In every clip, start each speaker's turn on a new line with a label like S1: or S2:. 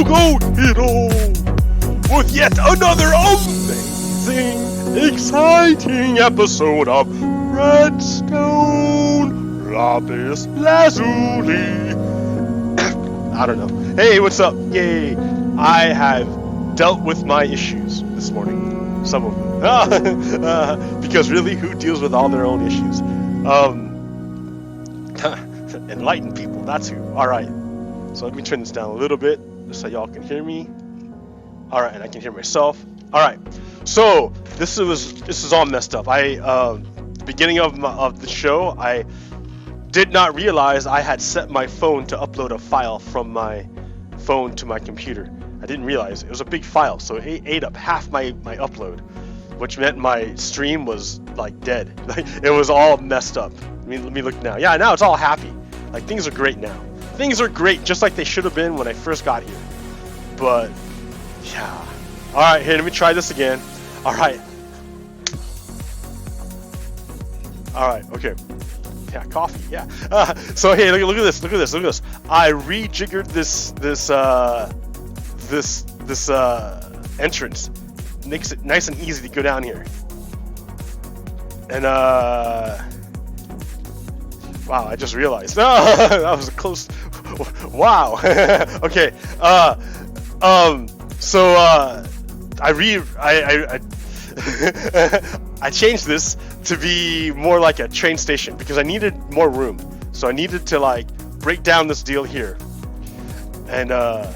S1: go hero with yet another amazing, exciting episode of Redstone Lapis Lazuli. I don't know. Hey, what's up? Yay! I have dealt with my issues this morning. Some of them. Because really, who deals with all their own issues? Enlightened people, that's who. Alright. So let me turn this down a little bit, just so y'all can hear me. Alright, and I can hear myself. Alright. So, this is all messed up. The beginning of the show, I did not realize I had set my phone to upload a file from my phone to my computer. I didn't realize. It was a big file, so it ate up half my upload, which meant my stream was like dead. Like, it was all messed up. Let me look now. Yeah, now it's all happy. Like, things are great now. Things are great, just like they should have been when I first got here. But, yeah. Alright, here, let me try this again. Alright. Alright, okay. Yeah, coffee, yeah. So, hey, look at this. I rejiggered this entrance. Makes it nice and easy to go down here. And, wow, I just realized. That was a close. Wow. Okay. So I changed this to be more like a train station because I needed more room. So I needed to like break down this deal here. And I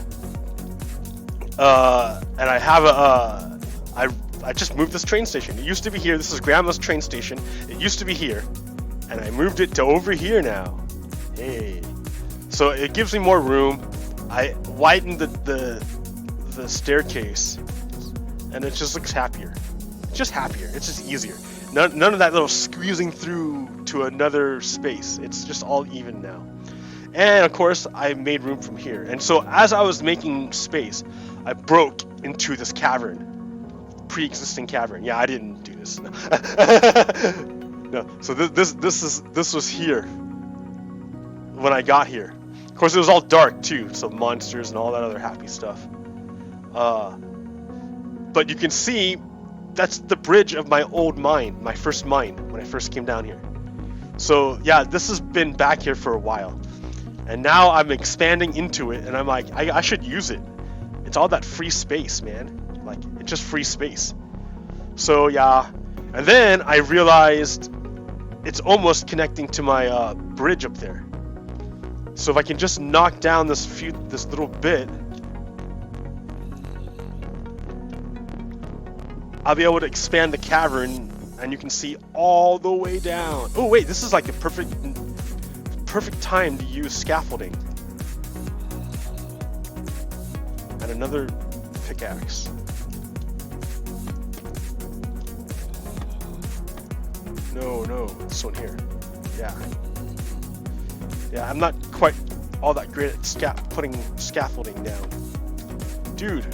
S1: have I just moved this train station. It used to be here. This is Grandma's train station. It used to be here. And I moved it to over here now. Hey. So it gives me more room. I widened the staircase. And it just looks happier. Just happier. It's just easier. None of that little squeezing through to another space. It's just all even now. And of course, I made room from here. And so as I was making space, I broke into this cavern. Pre-existing cavern. Yeah, I didn't do this. No, so this was here when I got here. Of course, it was all dark too, so monsters and all that other happy stuff. But you can see that's the bridge of my old mine, my first mine when I first came down here. So yeah, this has been back here for a while, and now I'm expanding into it, and I'm like, I should use it. It's all that free space, man. Like, it's just free space. So yeah, and then I realized it's almost connecting to my bridge up there. So if I can just knock down this little bit, I'll be able to expand the cavern, and you can see all the way down. Oh wait, this is like a perfect time to use scaffolding. And another pickaxe. No, this one here. Yeah, I'm not quite all that great at putting scaffolding down. Dude.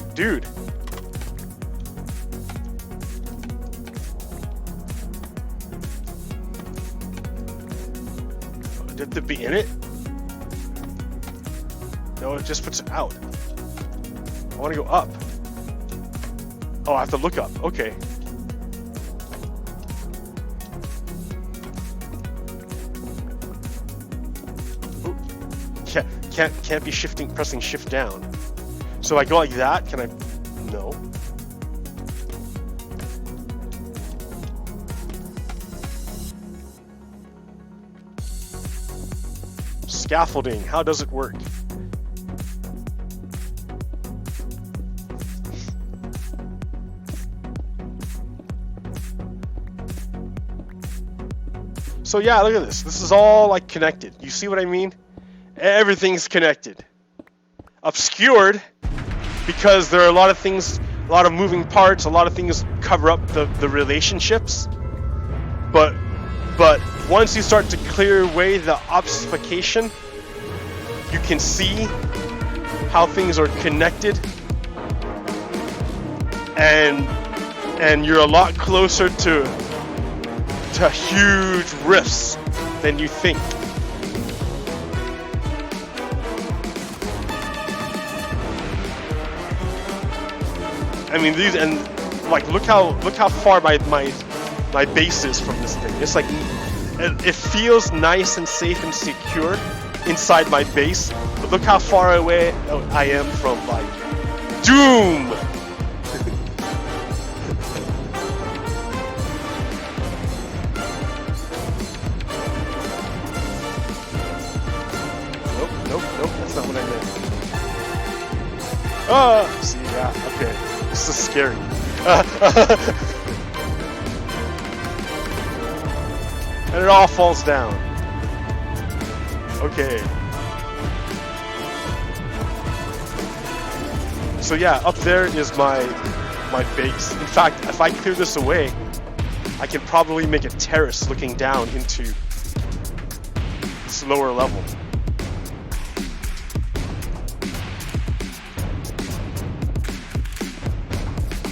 S1: Did it be in it? No, it just puts it out. I want to go up. Oh, I have to look up. Okay. Can't be pressing shift down. So I go like that. Can I? No. Scaffolding. How does it work? So yeah, look at this. This is all like connected. You see what I mean? Everything's connected. Obscured because there are a lot of things, a lot of moving parts, a lot of things cover up the relationships. But once you start to clear away the obfuscation, you can see how things are connected, and you're a lot closer to huge rifts than you think. I mean, these, and like, look how far my base is from this thing. It's like, it feels nice and safe and secure inside my base, but look how far away I am from, like, doom. Nope, that's not what I meant. Oh, see, yeah, okay. This is scary. And it all falls down. Okay. So yeah, up there is my base. In fact, if I clear this away, I can probably make a terrace looking down into this lower level.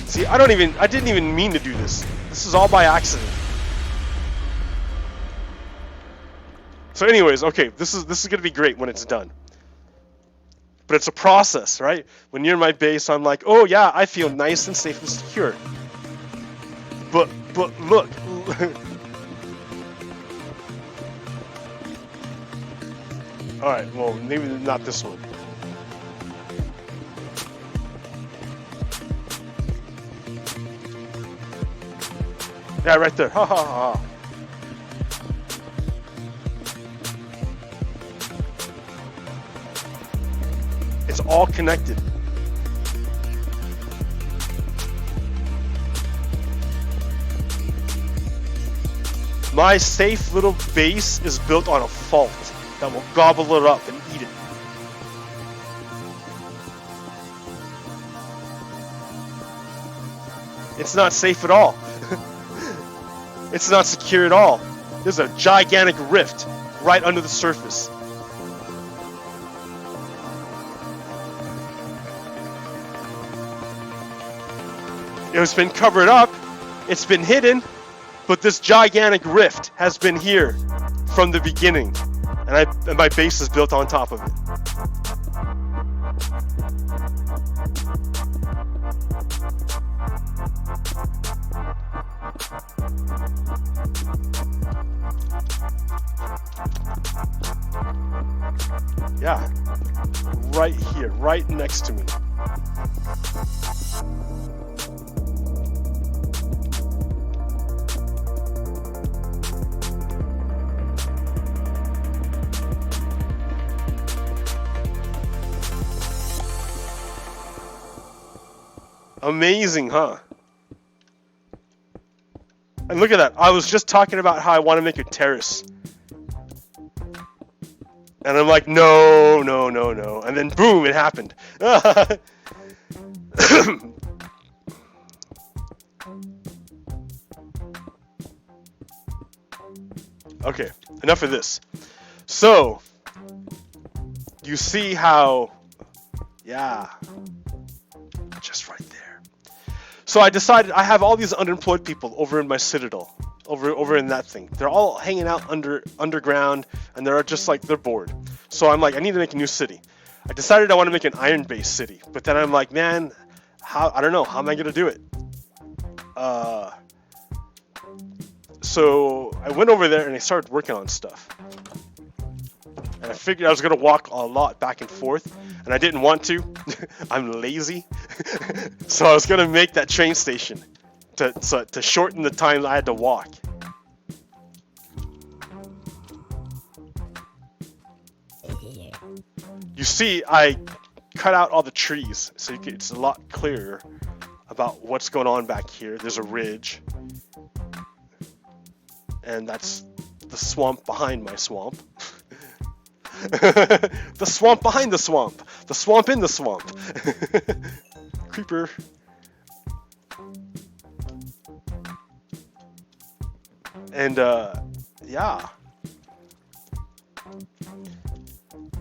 S1: See, I didn't even mean to do this. This is all by accident. So anyways, okay, this is gonna be great when it's done. But it's a process, right? When you're in my base, I'm like, oh yeah, I feel nice and safe and secure. But look. Alright, well, maybe not this one. Yeah, right there. Ha ha ha. It's all connected. My safe little base is built on a fault that will gobble it up and eat it. It's not safe at all. It's not secure at all. There's a gigantic rift right under the surface. It's been covered up, it's been hidden, but this gigantic rift has been here from the beginning, and my base is built on top of it. Yeah, right here, right next to me. Amazing, huh? And look at that. I was just talking about how I want to make a terrace. And I'm like, no. And then boom, it happened. Okay, enough of this. So, you see how, yeah, just right there. So I decided I have all these unemployed people over in my citadel, over in that thing. They're all hanging out underground, and they're just like, they're bored. So I'm like, I need to make a new city. I decided I want to make an iron-based city, but then I'm like, man, I don't know, how am I gonna do it? So I went over there and I started working on stuff. And I figured I was gonna walk a lot back and forth, and I didn't want to. I'm lazy. So I was gonna make that train station to shorten the time I had to walk. You see, I cut out all the trees, so it's a lot clearer about what's going on back here. There's a ridge, and that's the swamp behind my swamp. The swamp behind the swamp. The swamp in the swamp. Creeper. And yeah.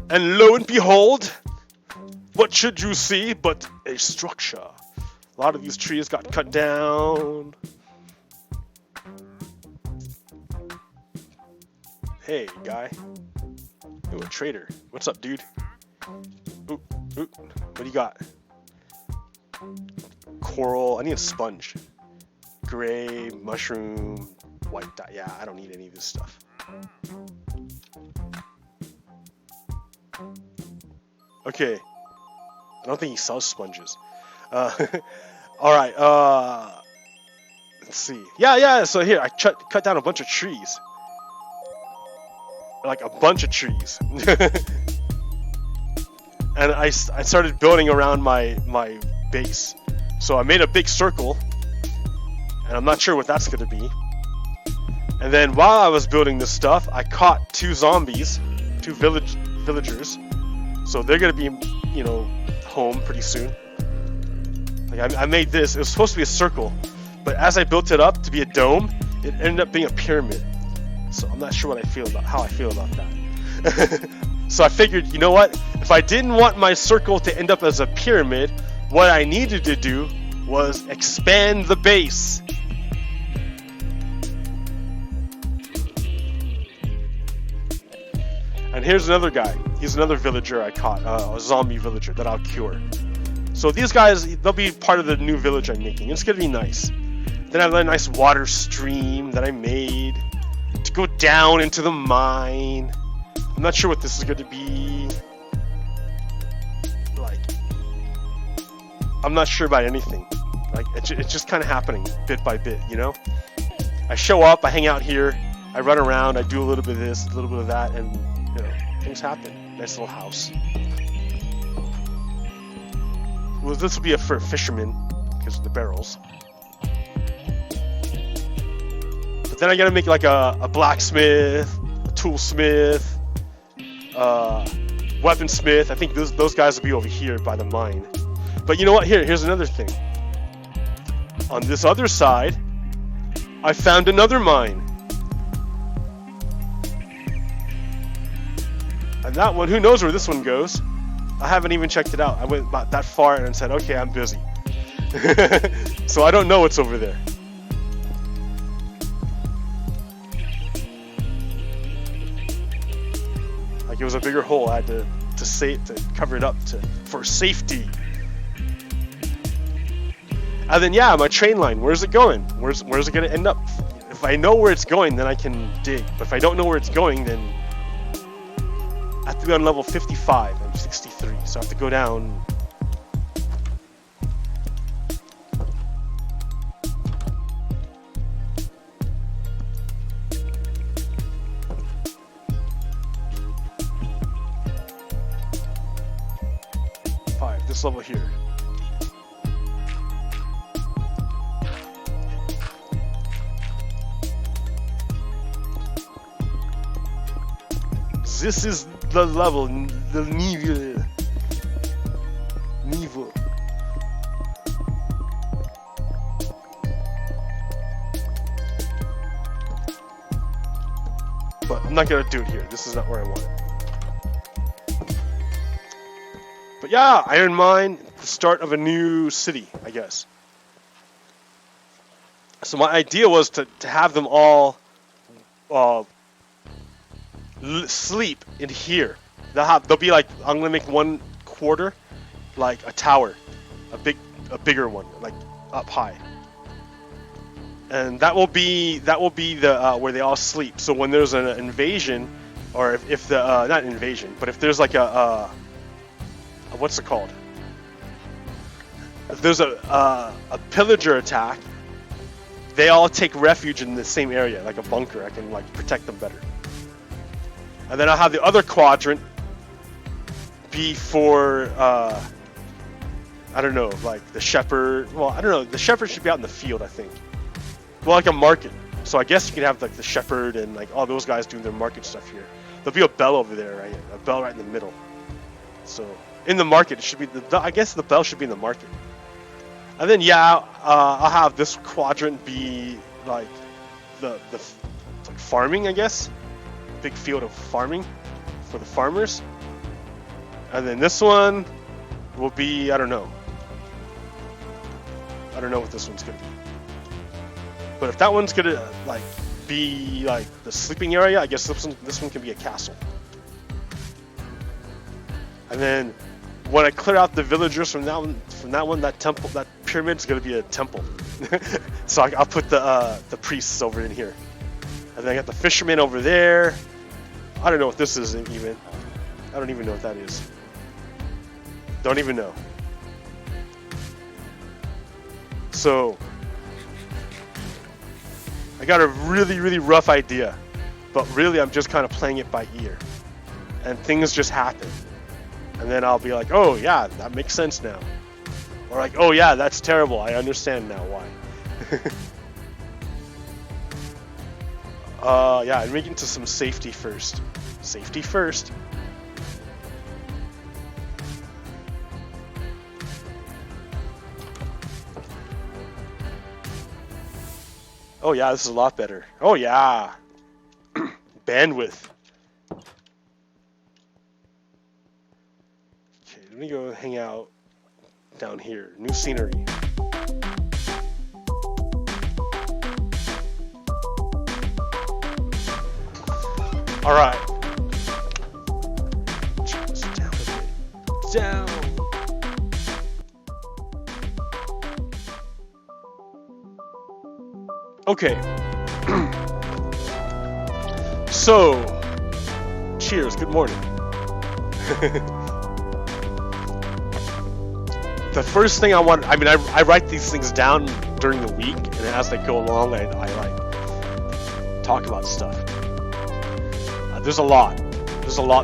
S1: And lo and behold, what should you see but a structure? A lot of these trees got cut down. Hey, guy. Ooh, a trader. What's up, dude? Ooh, what do you got? coral. I need a sponge. Gray, mushroom, white dye. Yeah, I don't need any of this stuff. Okay. I don't think he sells sponges. Alright, let's see. Yeah, so here, I cut down a bunch of trees. Like a bunch of trees. And I started building around my base. So I made a big circle. And I'm not sure what that's going to be. And then while I was building this stuff, I caught 2 zombies. 2 villagers. So they're going to be, you know, home pretty soon. Like I made this. It was supposed to be a circle. But as I built it up to be a dome, it ended up being a pyramid. So I'm not sure how I feel about that. So I figured, you know what? If I didn't want my circle to end up as a pyramid, what I needed to do was expand the base. And here's another guy. He's another villager I caught, a zombie villager that I'll cure. So these guys, they'll be part of the new village I'm making. It's gonna be nice. Then I have a nice water stream that I made to go down into the mine. I'm not sure what this is going to be. Like, I'm not sure about anything. Like, it's just kind of happening bit by bit, you know? I show up, I hang out here, I run around, I do a little bit of this, a little bit of that, and, you know, things happen. Nice little house. Well, this will be for a fisherman, because of the barrels. But then I gotta make like a blacksmith, a toolsmith, weaponsmith. I think those guys will be over here by the mine. But you know what? Here's another thing. On this other side, I found another mine. And that one, who knows where this one goes? I haven't even checked it out. I went about that far and said, okay, I'm busy. So I don't know what's over there. Like it was a bigger hole. I had to cover it up for safety. And then yeah, my train line. Where's it going? Where's it gonna end up? If I know where it's going, then I can dig. But if I don't know where it's going, then I have to be on level 55. I'm 63, so I have to go down. This level here. This is the level, the niveau. But I'm not gonna do it here. This is not where I want it. But yeah, Iron Mine, the start of a new city, I guess. So my idea was to have them all sleep in here. They'll be like, I'm gonna make 1/4 like a tower, a bigger one, like up high. And that will be the where they all sleep. So when there's an invasion, or if the not invasion, but if there's like a what's it called? If there's a pillager attack, they all take refuge in the same area, like a bunker. I can like protect them better. And then I'll have the other quadrant be for I don't know, like the shepherd. Well, I don't know. The shepherd should be out in the field, I think. Well, like a market. So I guess you can have like the shepherd and like all those guys doing their market stuff here. There'll be a bell over there, right? A bell right in the middle. So in the market, it should be I guess the bell should be in the market. And then yeah, I'll have this quadrant be like the like farming, I guess. Big field of farming for the farmers. And then this one will be, I don't know what this one's gonna be. But if that one's gonna like be like the sleeping area, I guess this one can be a castle. And then when I clear out the villagers from that one, that temple, that pyramid's gonna be a temple. So I'll put the priests over in here, and then I got the fishermen over there. I don't know what this is even. I don't even know what that is. Don't even know. So I got a really, really rough idea, but really I'm just kind of playing it by ear, and things just happen. And then I'll be like, oh yeah, that makes sense now. Or like, oh yeah, that's terrible. I understand now why. Yeah, I'm making to some safety first. Safety first. Oh yeah, this is a lot better. Oh yeah. Bandwidth. Okay, let me go hang out down here. New scenery. All right. Just down a bit. Down. Okay. So, cheers. Good morning. The first thing I write these things down during the week, and as they go along, I like talk about stuff. There's a lot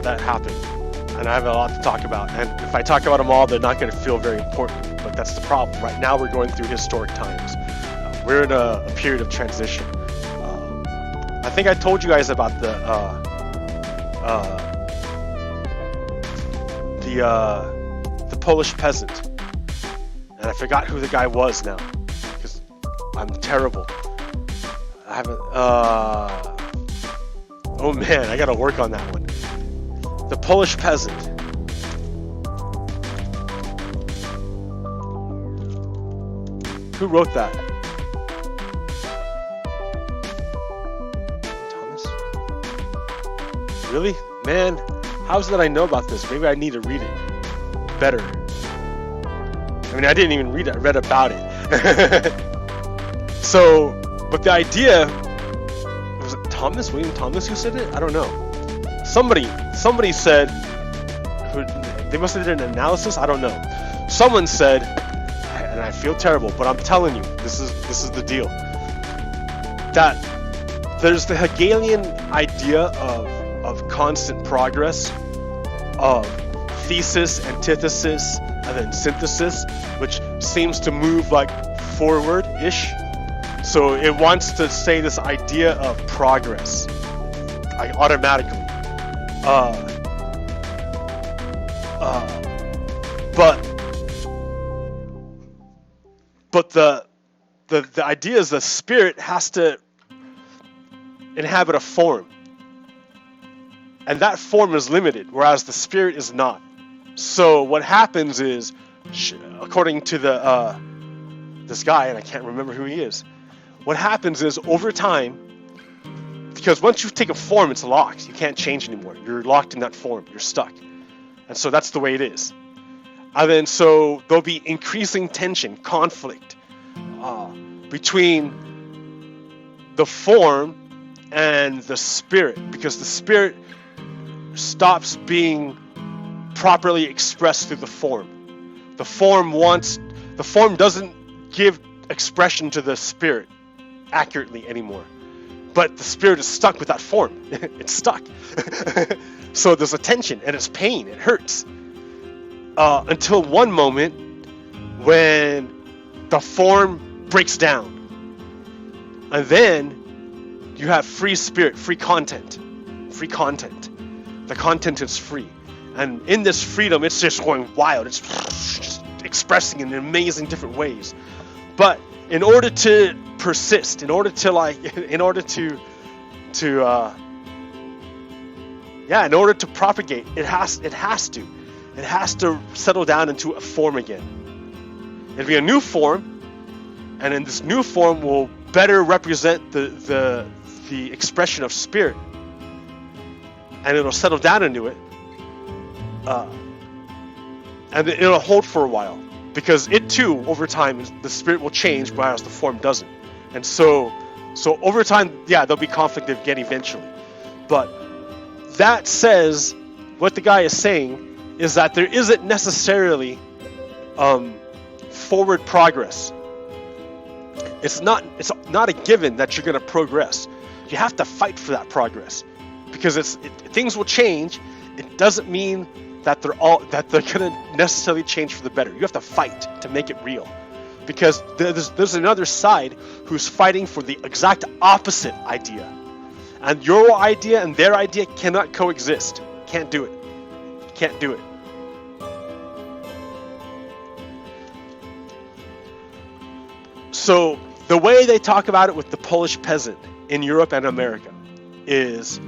S1: that happened, and I have a lot to talk about. And if I talk about them all, they're not going to feel very important. But that's the problem. Right now, we're going through historic times. We're in a period of transition. I think I told you guys about the Polish peasant, and I forgot who the guy was now because I'm terrible. I haven't. Oh man, I gotta work on that one. The Polish peasant. Who wrote that? Thomas? Really? Man, how is it that I know about this? Maybe I need to read it better. I mean, I didn't even read it, I read about it. So, but the idea, was it Thomas, William Thomas who said it? I don't know. Somebody said, they must have did an analysis, I don't know. Someone said, and I feel terrible, but I'm telling you, this is the deal. That there's the Hegelian idea of constant progress, of thesis, antithesis, and then synthesis, which seems to move like forward-ish. So it wants to say this idea of progress, like automatically. But the idea is the spirit has to inhabit a form, and that form is limited, whereas the spirit is not. So what happens is, according to this guy, and I can't remember who he is, what happens is over time, because once you take a form, it's locked. You can't change anymore. You're locked in that form. You're stuck. And so that's the way it is. And then so there'll be increasing tension, conflict between the form and the spirit, because the spirit stops being properly expressed through the form. The form doesn't give expression to the spirit accurately anymore. But the spirit is stuck with that form. It's stuck. So there's a tension, and it's pain, it hurts. Until one moment when the form breaks down. And then you have free spirit, free content. Free content. The content is free. And in this freedom, it's just going wild. It's just expressing in amazing different ways. But in order to persist, in order to propagate, it has to settle down into a form again. It'll be a new form, and in this new form will better represent the expression of spirit, and it'll settle down into it. and it'll hold for a while, because it too, over time, the spirit will change, whereas the form doesn't. And so over time, yeah, there'll be conflict again eventually. But that says, what the guy is saying is that there isn't necessarily forward progress. It's not a given that you're going to progress. You have to fight for that progress, because things will change. It doesn't mean that they're going to necessarily change for the better. You have to fight to make it real, because there's another side who's fighting for the exact opposite idea, and your idea and their idea cannot coexist. Can't do it. Can't do it. So the way they talk about it with the Polish peasant in Europe and America is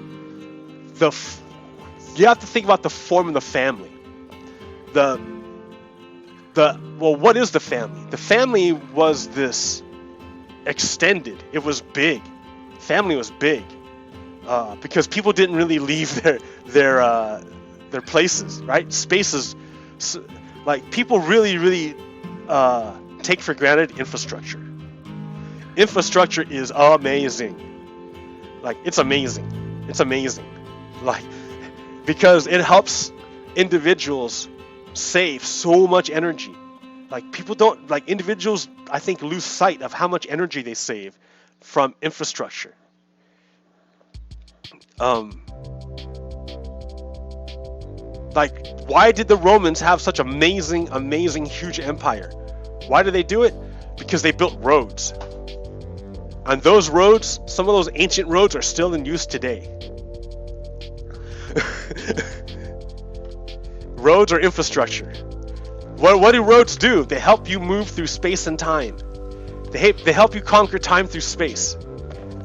S1: you have to think about the form of the family. Well, what is the family? The family was this extended. It was big. Family was big because people didn't really leave their places, right? Spaces, like people really take for granted infrastructure. Infrastructure is amazing. Like, it's amazing. It's amazing. Like, because it helps individuals save so much energy. Like, people don't, like, individuals, I think, lose sight of how much energy they save from infrastructure. Like, why did the Romans have such amazing, huge empire? Why did they do it? Because they built roads. And those roads, some of those ancient roads are still in use today. Roads are infrastructure. What do roads do? They help you move through space and time. They help you conquer time through space,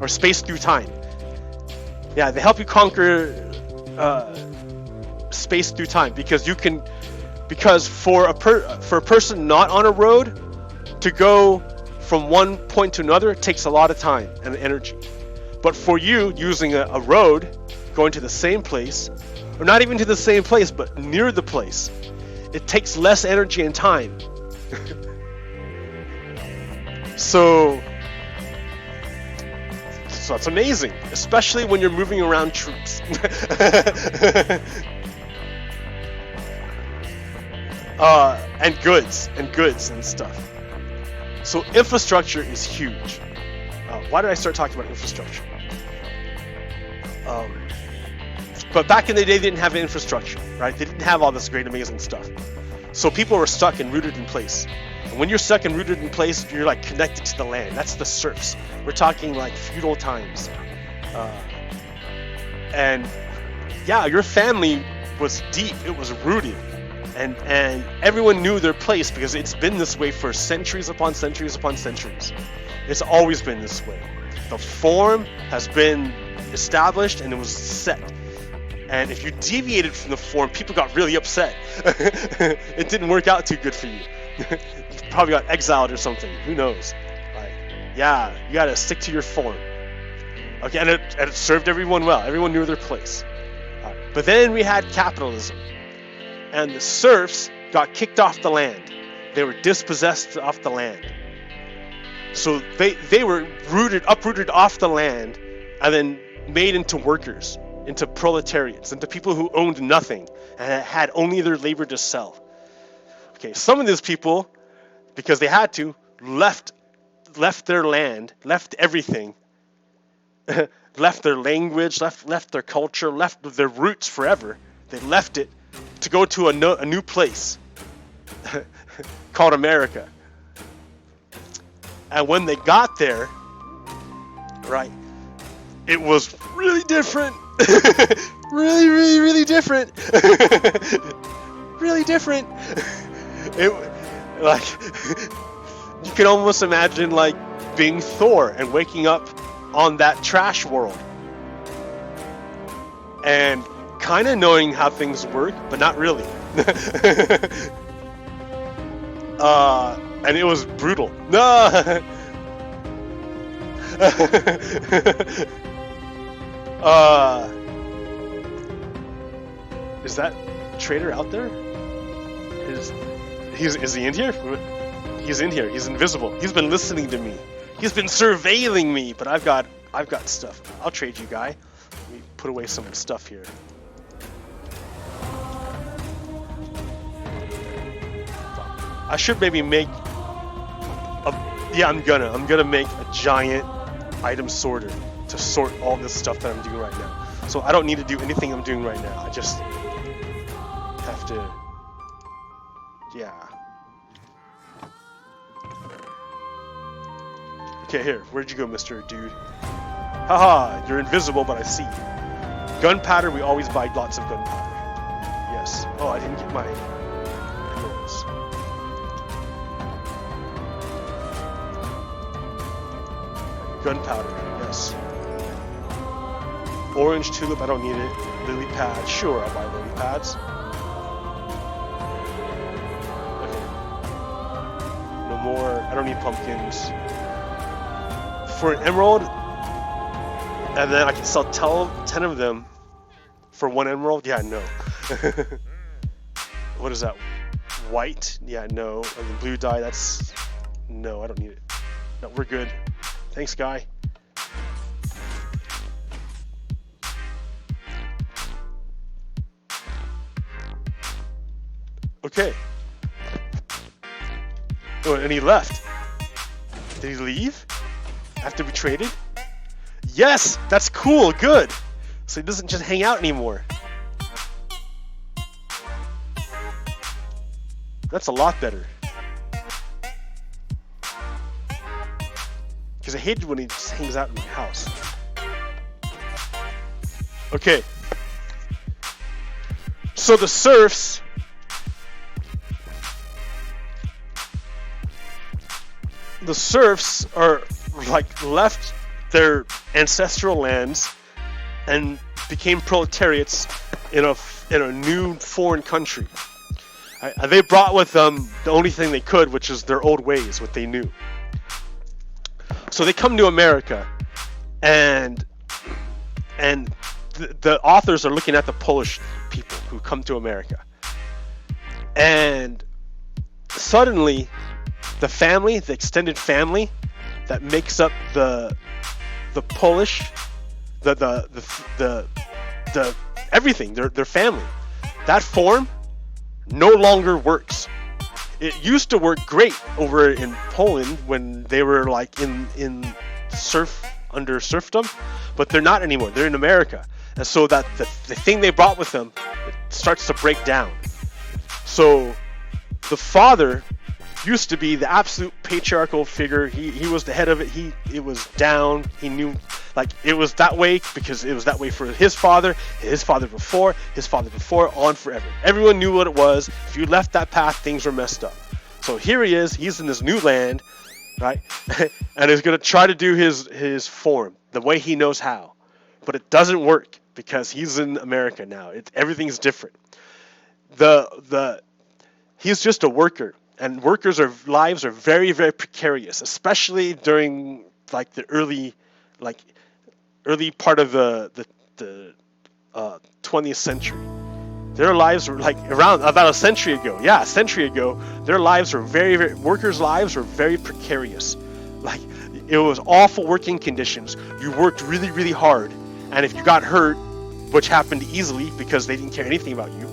S1: or space through time. Yeah, they help you conquer space through time, because for a person not on a road to go from one point to another, it takes a lot of time and energy. But for you, using a road, going to the same place, or not even to the same place, but near the place, it takes less energy and time. So it's amazing, especially when you're moving around troops. And goods and stuff. So infrastructure is huge. Why did I start talking about infrastructure? But back in the day, they didn't have infrastructure, right? They didn't have all this great, amazing stuff. So people were stuck and rooted in place. And when you're stuck and rooted in place, you're like connected to the land. That's the serfs. We're talking like feudal times. And yeah, your family was deep. It was rooted. And everyone knew their place, because it's been this way for centuries upon centuries upon centuries. It's always been this way. The form has been established and it was set. And if you deviated from the form, people got really upset. It didn't work out too good for you. You probably got exiled or something. Who knows? Like, yeah, you gotta stick to your form. Okay, and it served everyone well. Everyone knew their place. But then we had capitalism. And the serfs got kicked off the land. They were dispossessed off the land. So they were uprooted off the land, and then made into workers, into proletariats, into people who owned nothing and had only their labor to sell. Okay, some of these people, because they had to, left their land, left everything, left their language, left their culture, left their roots forever. They left it to go to a new place called America. And when they got there, right, it was really different. really different. Really different. It, like, you can almost imagine like being Thor and waking up on that trash world. And kind of knowing how things work, but not really. And it was brutal. No. Is that trader out there? Is he in here? He's in here. He's invisible. He's been listening to me. He's been surveilling me. But I've got stuff. I'll trade you, guy. Let me put away some stuff here. I should maybe make I'm gonna make a giant item sorter to sort all this stuff that I'm doing right now. So I don't need to do anything I'm doing right now. I just have to, yeah. Okay, here. Where'd you go, Mr. Dude? Haha, you're invisible, but I see you. Gunpowder, we always buy lots of gunpowder. Yes. Oh, I didn't get my emeralds. Gunpowder, yes. Orange tulip, I don't need it. Lily pad, sure, I'll buy lily pads. Okay. No more, I don't need pumpkins. For an emerald, and then I can sell 10 of them for 1 emerald? Yeah, no. What is that? White? Yeah, no. And the blue dye, that's... No, I don't need it. No, we're good. Thanks, guy. Okay. Oh, and he left. Did he leave? After we traded? Yes! That's cool, good! So he doesn't just hang out anymore. That's a lot better. Because I hated when he just hangs out in my house. Okay. So the serfs... The serfs are like left their ancestral lands and became proletariats in a new foreign country. They brought with them the only thing they could, which is their old ways, what they knew. So they come to America, and the authors are looking at the Polish people who come to America, and suddenly the family, the extended family that makes up the Polish, the everything, their family, that form no longer works. It used to work great over in Poland when they were like in under serfdom, but they're not anymore. They're in America, and so that the thing they brought with them, it starts to break down. So the father used to be the absolute patriarchal figure. He was the head of it. It was down. He knew, like, it was that way because it was that way for his father before, on forever. Everyone knew what it was. If you left that path, things were messed up. So here he is. He's in this new land, right? And he's going to try to do his form the way he knows how. But it doesn't work because he's in America now. Everything's different. He's just a worker. And workers' lives are very, very precarious, especially during like the early part of the 20th century. Their lives were like around about a century ago. Yeah, a century ago, their lives were workers' lives were very precarious. Like, it was awful working conditions. You worked really, really hard, and if you got hurt, which happened easily because they didn't care anything about you,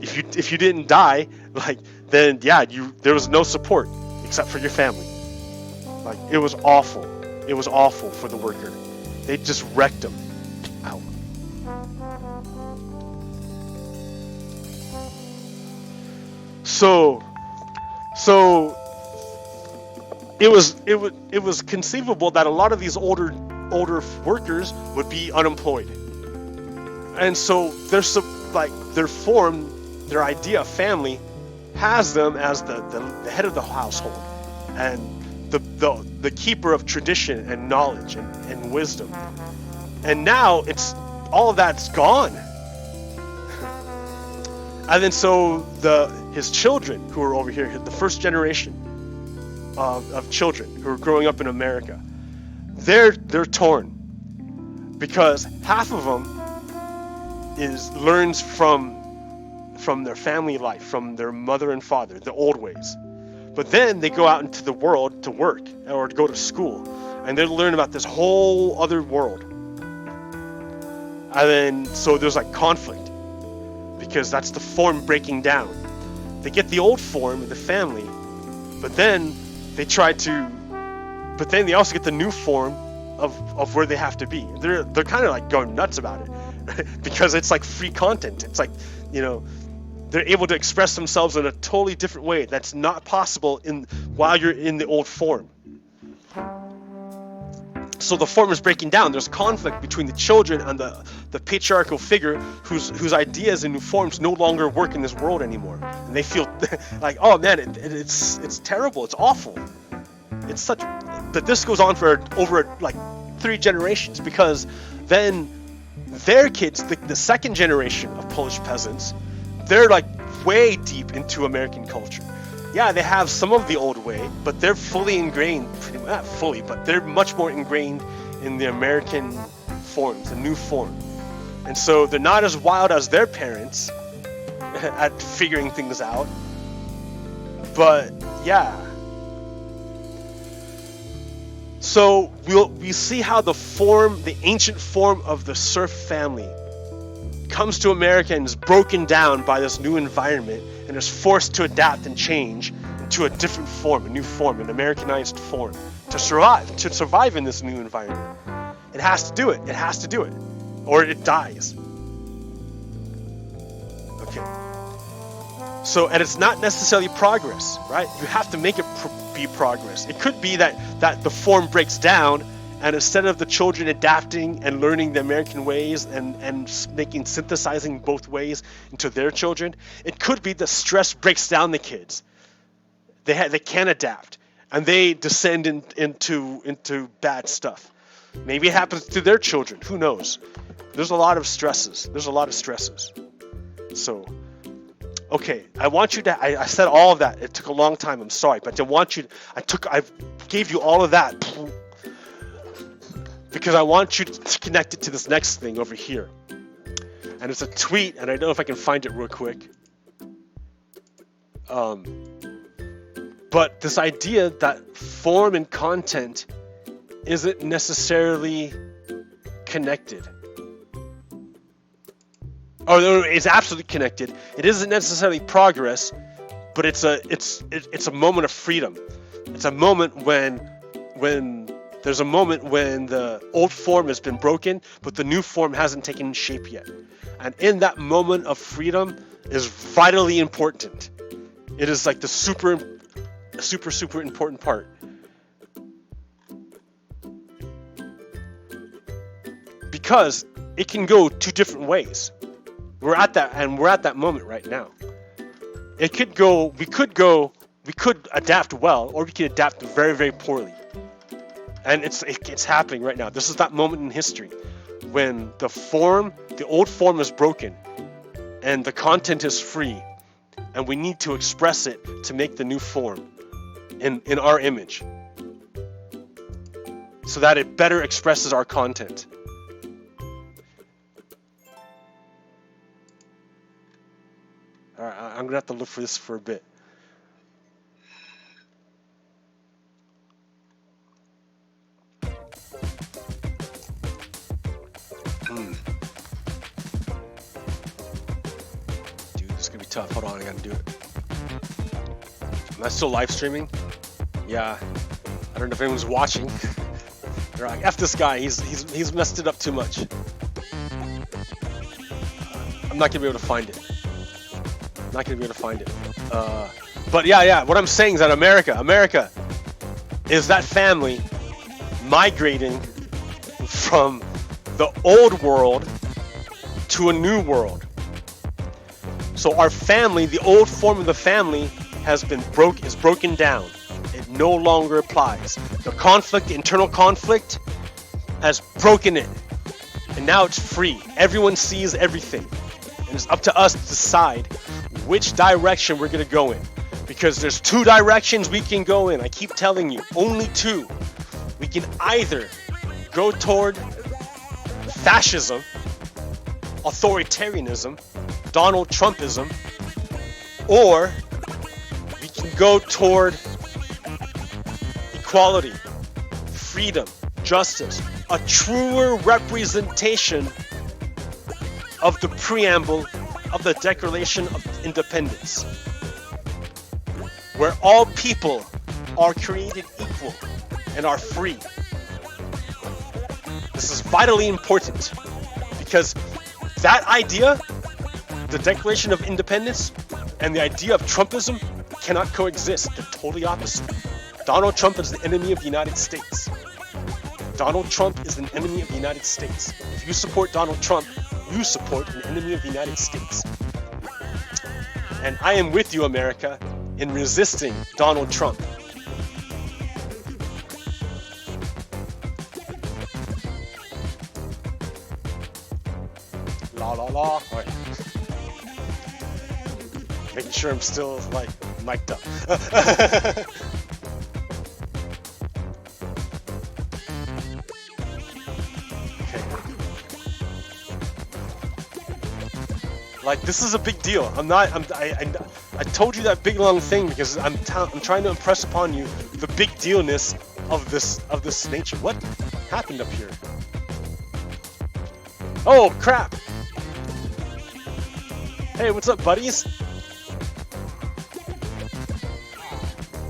S1: if you didn't die, like, then yeah, there was no support except for your family. Like, it was awful. It was awful for the worker. They just wrecked him. Ow. So it was conceivable that a lot of these older workers would be unemployed, and so their form, their idea of family, has them as the head of the household and the keeper of tradition and knowledge and wisdom. And now all of that's gone. And then so his children who are over here, the first generation of children who are growing up in America, they're torn because half of them learns from from their family life, from their mother and father, the old ways. But then they go out into the world to work or to go to school, and they learn about this whole other world. And then, so there's like conflict, because that's the form breaking down. They get the old form in the family, but then they they also get the new form of where they have to be. They're kind of like going nuts about it, because it's like free content. It's like, you know, they're able to express themselves in a totally different way that's not possible while you're in the old form. So the form is breaking down. There's conflict between the children and the patriarchal figure whose ideas and new forms no longer work in this world anymore. And they feel like, oh man, it's terrible, it's awful. It's such that this goes on for over like 3 generations, because then their kids, the second generation of Polish peasants, they're like way deep into American culture. Yeah, they have some of the old way, but they're fully ingrained, not fully, but they're much more ingrained in the American forms, the new form. And so they're not as wild as their parents at figuring things out. But yeah. So we see how the ancient form of the serf family comes to America and is broken down by this new environment and is forced to adapt and change into a different form, a new form, an Americanized form, to survive in this new environment. It has to do it. It has to do it, or it dies. Okay. So, and it's not necessarily progress, right? You have to make it be progress. It could be that the form breaks down, and instead of the children adapting and learning the American ways and synthesizing both ways into their children, it could be the stress breaks down the kids. They can't adapt, and they descend into bad stuff. Maybe it happens to their children. Who knows? There's a lot of stresses. So, okay, I want you to. I said all of that. It took a long time. I'm sorry, but I gave you all of that because I want you to connect it to this next thing over here. And it's a tweet, and I don't know if I can find it real quick. But this idea that form and content isn't necessarily connected. Oh, no, it's absolutely connected. It isn't necessarily progress, but it's a moment of freedom. It's a moment when the old form has been broken, but the new form hasn't taken shape yet. And in that moment of freedom is vitally important. It is like the super important part. Because it can go 2 different ways. We're at that moment right now. We could adapt well, or we could adapt very, very poorly. And it's happening right now. This is that moment in history when the old form is broken and the content is free, and we need to express it to make the new form in our image so that it better expresses our content. All right, I'm gonna have to look for this for a bit. Dude, this is gonna be tough. Hold on, I gotta do it. Am I still live streaming? Yeah. I don't know if anyone's watching. They're like, F this guy. He's messed it up too much. I'm not gonna be able to find it. But yeah. What I'm saying is that America is that family migrating from the old world to a new world. So our family, the old form of the family, is broken down. It no longer applies. The internal conflict, has broken it, and now it's free. Everyone sees everything, and it's up to us to decide which direction we're gonna go in, because there's 2 directions we can go in. I keep telling you, only 2. We can either go toward fascism, authoritarianism, Donald Trumpism, or we can go toward equality, freedom, justice, a truer representation of the preamble of the Declaration of Independence, where all people are created equal and are free. This is vitally important because that idea, the Declaration of Independence, and the idea of Trumpism cannot coexist. They're totally opposite. Donald Trump is the enemy of the United States. Donald Trump is an enemy of the United States. If you support Donald Trump, you support an enemy of the United States. And I am with you, America, in resisting Donald Trump. La la la. All right. Making sure I'm still like mic'd up. Like, this is a big deal. I told you that big long thing because I'm trying to impress upon you the big dealness of this nature. What happened up here? Oh crap! Hey, what's up, buddies?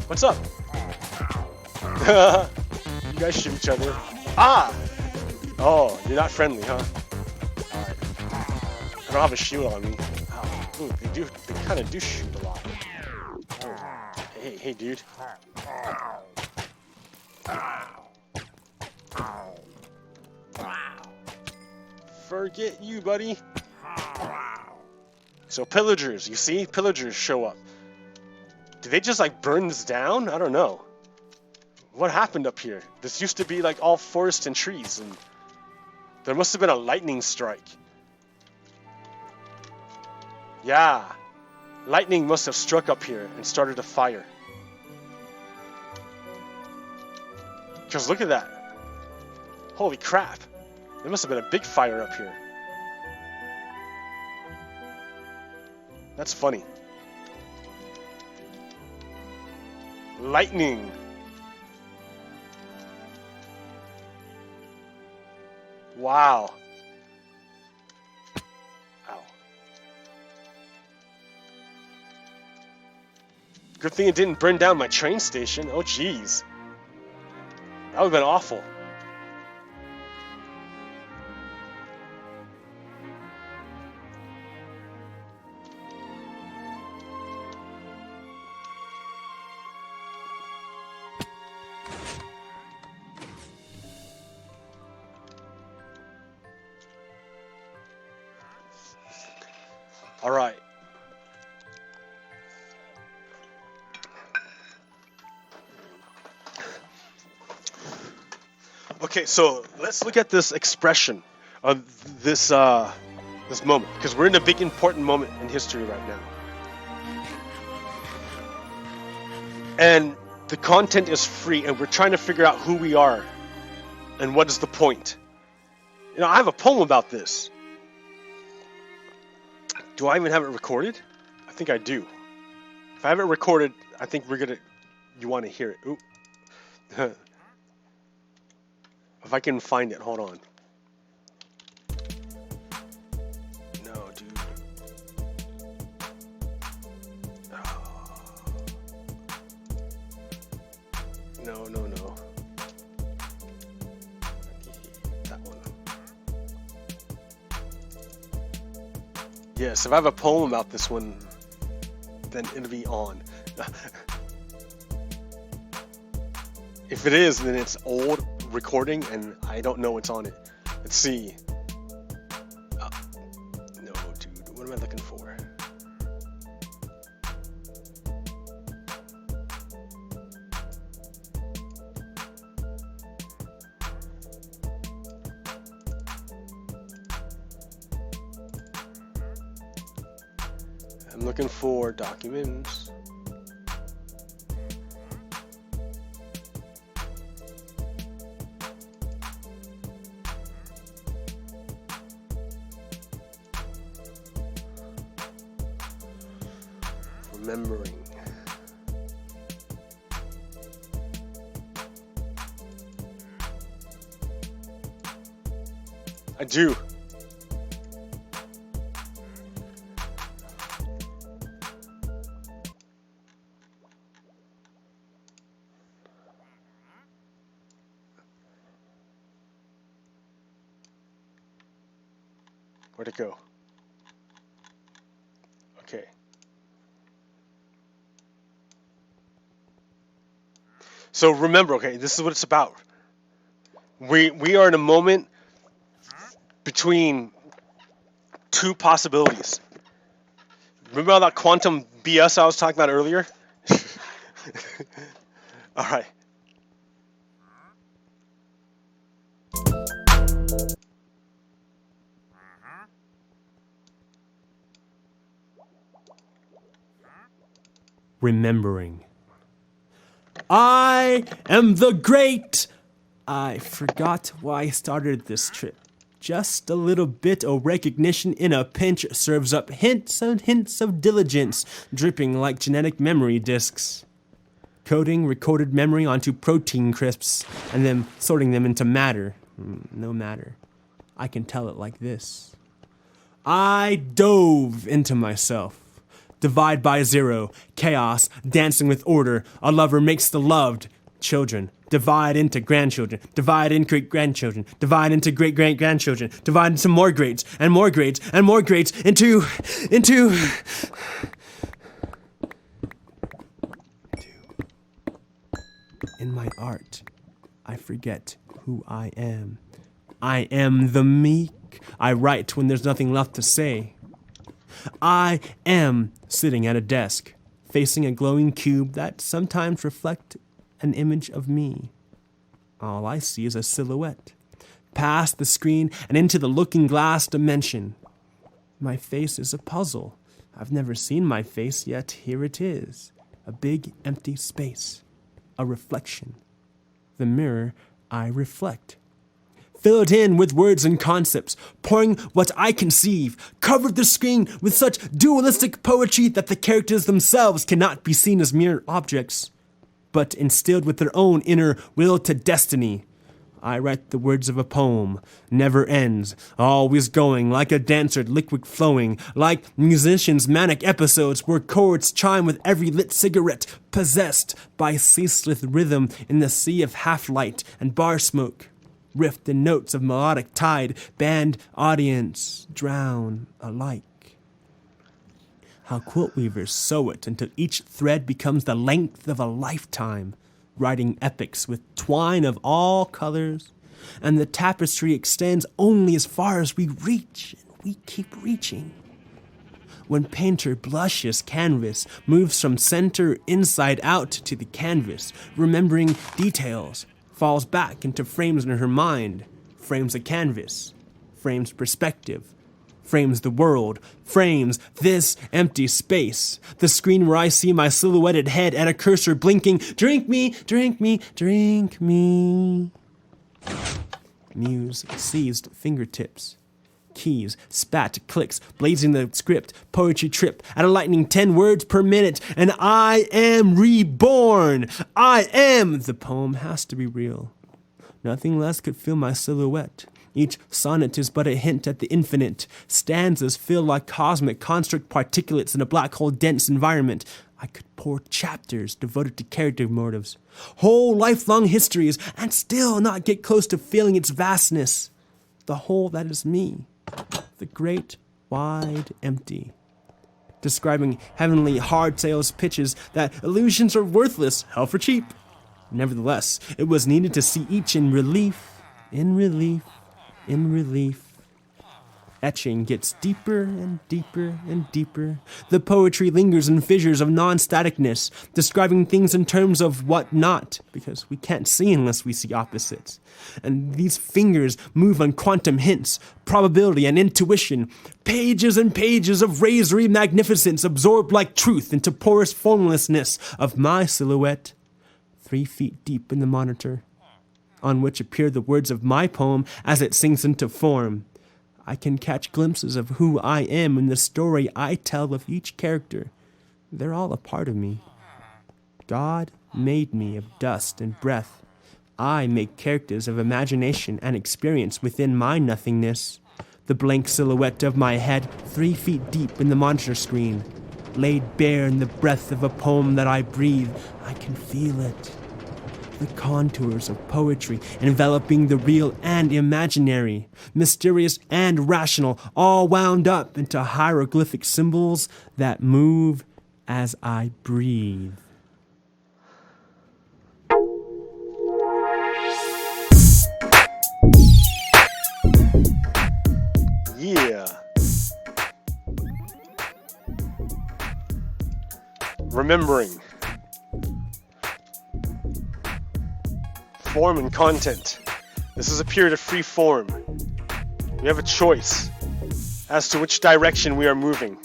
S1: What's up? You guys shoot each other. Ah! Oh, you're not friendly, huh? I don't have a shield on me. Oh, ooh, they kind of do shoot a lot. Hey, dude. Forget you, buddy. So pillagers, you see? Pillagers show up. Did they just like burn this down? I don't know. What happened up here? This used to be like all forest and trees, and there must have been a lightning strike. Yeah, lightning must have struck up here and started a fire. Because look at that. Holy crap. There must have been a big fire up here. That's funny. Lightning. Wow. Ow. Good thing it didn't burn down my train station. Oh, jeez. That would have been awful. All right. Okay, so let's look at this expression of this this moment, because we're in a big important moment in history right now. And the content is free, and we're trying to figure out who we are and what is the point. You know, I have a poem about this. Do I even have it recorded? I think I do. If I have it recorded, I think you want to hear it. Ooh. If I can find it, hold on. No, dude. Oh. No. That one. Yes, if I have a poem about this one, then it'll be on. If it is, then it's old recording and I don't know what's on it. Let's see. No, dude, what am I looking for? I'm looking for documents. Remembering. I do. Where'd it go? Okay. So remember, okay, this is what it's about. We are in a moment between two possibilities. Remember all that quantum BS I was talking about earlier? All right.
S2: Remembering. I am the great. I forgot why I started this trip. Just a little bit of recognition in a pinch serves up hints and hints of diligence, dripping like genetic memory disks. Coding recorded memory onto protein crisps, and then sorting them into matter. No matter. I can tell it like this. I dove into myself. Divide by zero, chaos, dancing with order, a lover makes the loved, children, divide into grandchildren, divide into great-grandchildren, divide into great-great-grandchildren, divide into more grades, and more grades, and more grades, into... In my art, I forget who I am. I am the meek. I write when there's nothing left to say. I am sitting at a desk, facing a glowing cube that sometimes reflects an image of me. All I see is a silhouette, past the screen and into the looking glass dimension. My face is a puzzle. I've never seen my face, yet here it is, a big empty space, a reflection. The mirror I reflect. Fill it in with words and concepts, pouring what I conceive, covered the screen with such dualistic poetry that the characters themselves cannot be seen as mere objects, but instilled with their own inner will to destiny. I write the words of a poem, never ends, always going, like a dancer, liquid flowing, like musicians' manic episodes where chords chime with every lit cigarette, possessed by ceaseless rhythm in the sea of half-light and bar smoke. Rift in notes of melodic tide, band, audience, drown alike. How quilt weavers sew it until each thread becomes the length of a lifetime, writing epics with twine of all colors, and the tapestry extends only as far as we reach, and we keep reaching. When painter blushes canvas, moves from center inside out to the canvas, remembering details, falls back into frames in her mind, frames a canvas, frames perspective, frames the world, frames this empty space, the screen where I see my silhouetted head and a cursor blinking, drink me, drink me, drink me. Muse seized fingertips. Keys, spat, clicks, blazing the script, poetry trip at a lightning 10 words per minute, and I am reborn. I am. The poem has to be real. Nothing less could fill my silhouette. Each sonnet is but a hint at the infinite. Stanzas feel like cosmic construct particulates in a black hole dense environment. I could pour chapters devoted to character motives, whole lifelong histories, and still not get close to feeling its vastness. The whole that is me. The great, wide, empty. Describing heavenly hard sales pitches that illusions are worthless, hell for cheap. Nevertheless, it was needed to see each in relief, in relief, in relief. Etching gets deeper and deeper and deeper. The poetry lingers in fissures of non-staticness, describing things in terms of what not, because we can't see unless we see opposites. And these fingers move on quantum hints, probability and intuition. Pages and pages of razory magnificence absorbed like truth into porous formlessness of my silhouette. 3 feet deep in the monitor, on which appear the words of my poem as it sinks into form. I can catch glimpses of who I am in the story I tell of each character. They're all a part of me. God made me of dust and breath. I make characters of imagination and experience within my nothingness. The blank silhouette of my head, 3 feet deep in the monitor screen. Laid bare in the breath of a poem that I breathe, I can feel it. The contours of poetry enveloping the real and imaginary, mysterious and rational, all wound up into hieroglyphic symbols that move as I breathe.
S1: Yeah. Remembering. Form and content. This is a period of free form. We have a choice as to which direction we are moving.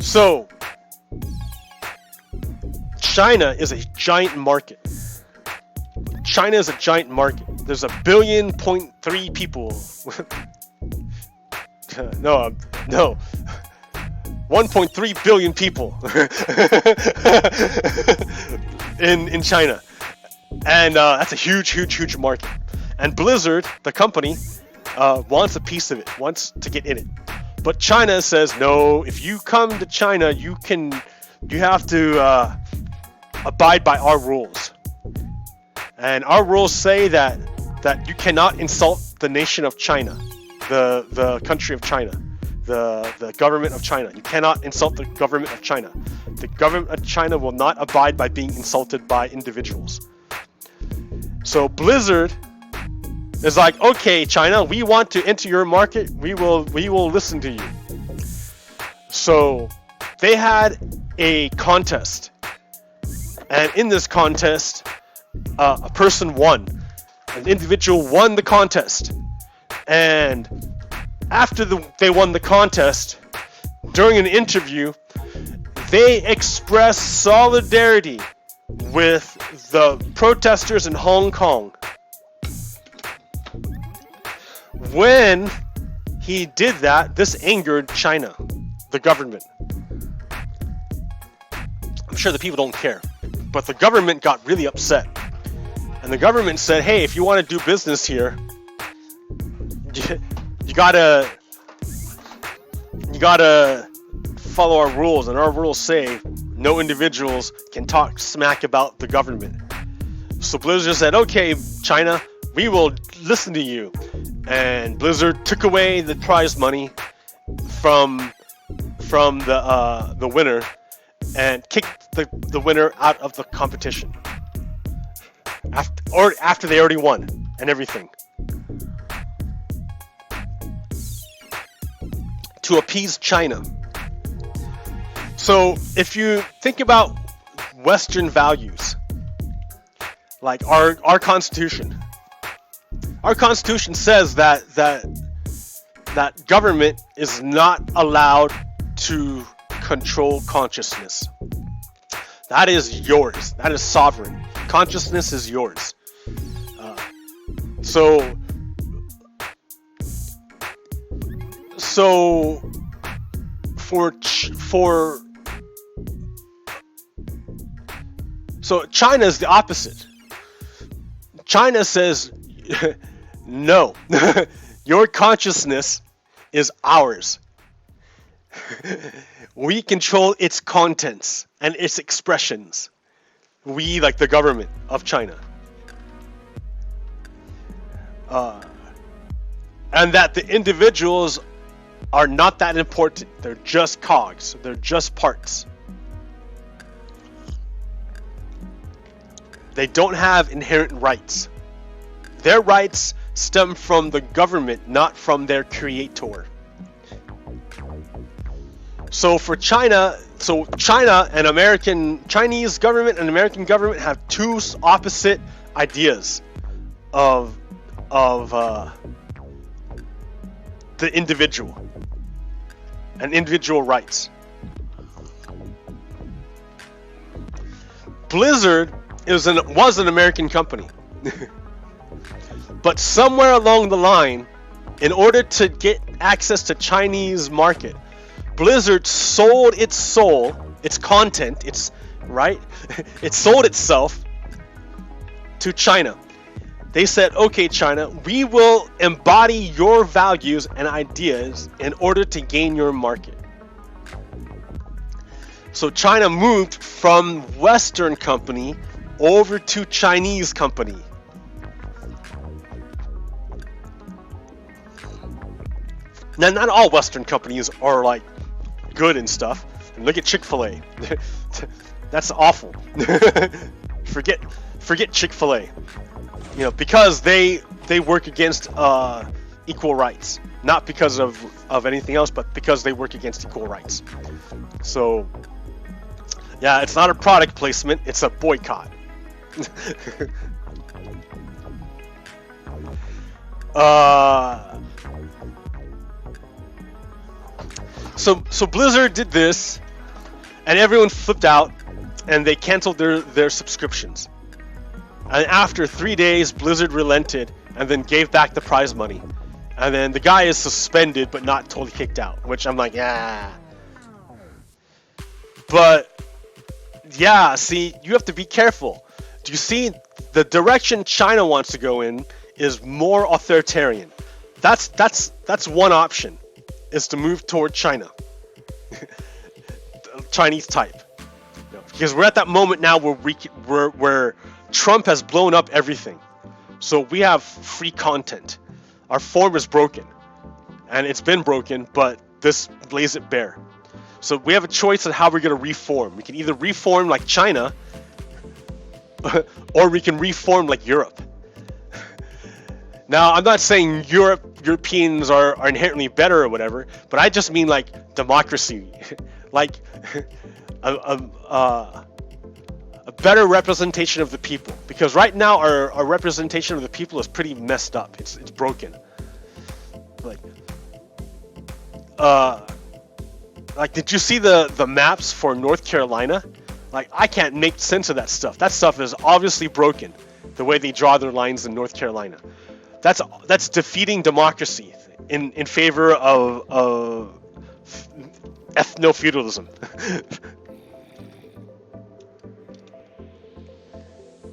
S1: So, China is a giant market. China is a giant market. There's 1.3 billion people. no. 1.3 billion people in China. And that's a huge market. And Blizzard, the company, wants a piece of it, wants to get in it. But China says, no, if you come to China, you have to abide by our rules. And our rules say that you cannot insult the nation of China, the country of China, the government of China. You cannot insult the government of China. The government of China will not abide by being insulted by individuals. So Blizzard is like, okay, China, we want to enter your market. We will listen to you. So they had a contest, and in this contest, a person won. An individual won the contest, and after they won the contest, during an interview, they expressed solidarity with the protesters in Hong Kong. When he did that, this angered China, the government. I'm sure the people don't care, but the government got really upset. And the government said, hey, if you want to do business here, you gotta follow our rules, and our rules say no individuals can talk smack about the government. So Blizzard said, okay, China, we will listen to you. And Blizzard took away the prize money from the winner and kicked the winner out of the competition after they already won and everything, to appease China. So if you think about Western values, like our Constitution. Our Constitution says that government is not allowed to control consciousness. That is yours. That is sovereign. Consciousness is yours. So China is the opposite. China says, no, your consciousness is ours. We control its contents and its expressions. We, like the government of China. And that the individuals are not that important. They're just cogs. They're just parts. They don't have inherent rights. Their rights stem from the government, not from their creator. So for China, China and Chinese government and American government have two opposite ideas of the individual and individual rights. Blizzard was an American company. But somewhere along the line, in order to get access to Chinese market, Blizzard sold its soul, its content, its right? It sold itself to China. They said, okay, China, we will embody your values and ideas in order to gain your market. So China moved from Western company over to Chinese company. Now, not all Western companies are like good and stuff. And look at Chick-fil-A. That's awful. Forget Chick-fil-A. You know, because they work against equal rights, not because of anything else, but because they work against equal rights. So, yeah, it's not a product placement; it's a boycott. So Blizzard did this, and everyone flipped out, and they canceled their subscriptions. And after 3 days, Blizzard relented and then gave back the prize money. And then the guy is suspended but not totally kicked out, which I'm like, ah. But yeah, see, you have to be careful. Do you see the direction China wants to go in is more authoritarian? That's one option, is to move toward China. Chinese type. Because we're at that moment now where Trump has blown up everything. So we have free content. Our form is broken. And it's been broken, but this lays it bare. So we have a choice on how we're going to reform. We can either reform like China, or we can reform like Europe. Now, I'm not saying Europeans are inherently better or whatever, but I just mean like democracy. Like a better representation of the people. Because right now our representation of the people is pretty messed up. It's broken. Like, did you see the maps for North Carolina? Like, I can't make sense of that stuff. That stuff is obviously broken, the way they draw their lines in North Carolina. That's defeating democracy in favor of ethno-feudalism.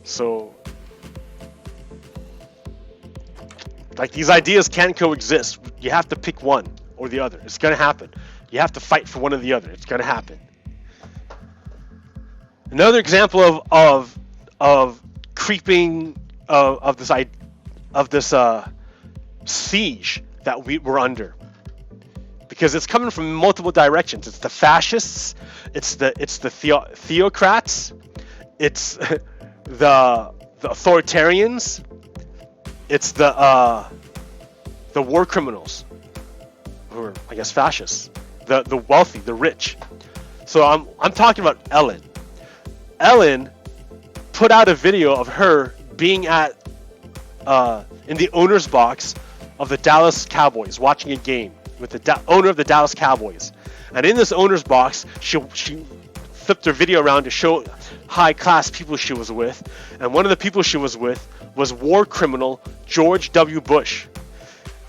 S1: So, like, these ideas can't coexist. You have to pick one or the other. It's gonna happen. You have to fight for one or the other. It's gonna happen. Another example of creeping of this siege that we're under, because it's coming from multiple directions. It's the fascists. It's the theocrats. It's the authoritarians. It's the war criminals, who are, I guess, fascists. The wealthy, the rich. So I'm talking about Ellen. Ellen put out a video of her being at in the owner's box of the Dallas Cowboys, watching a game with the owner of the Dallas Cowboys. And in this owner's box, she flipped her video around to show high-class people she was with. And one of the people she was with was war criminal George W. Bush.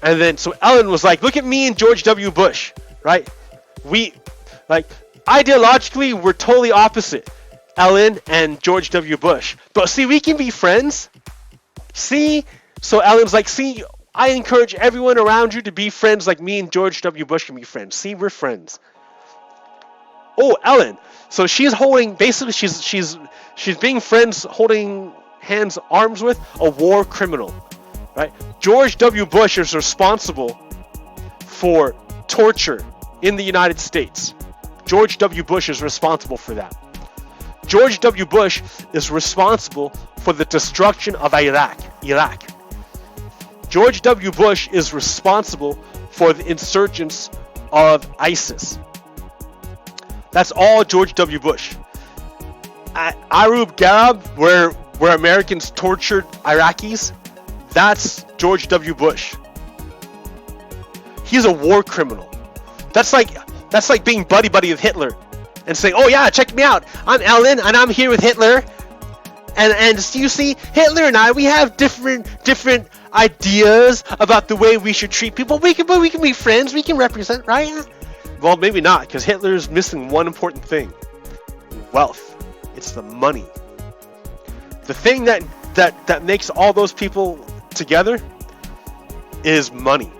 S1: And then, so Ellen was like, look at me and George W. Bush, right? We, like, ideologically, we're totally opposite, Ellen and George W. Bush. But see, we can be friends. See? So Ellen's like, see, I encourage everyone around you to be friends like me and George W. Bush can be friends. See, we're friends. Oh, Ellen. So she's holding, basically, she's being friends, holding hands, arms with a war criminal, right? George W. Bush is responsible for torture in the United States. George W. Bush is responsible for that. George W. Bush is responsible for the destruction of Iraq. George W. Bush is responsible for the insurgents of ISIS. That's all George W. Bush. At Abu Ghraib, where Americans tortured Iraqis, that's George W. Bush. He's a war criminal. That's like being buddy with Hitler and saying, oh yeah, check me out. I'm Ellen and I'm here with Hitler. And you see, Hitler and I, we have different ideas about the way we should treat people. We can be friends. We can represent, right? Well, maybe not, because Hitler's missing one important thing: wealth. It's the money. The thing that makes all those people together is money.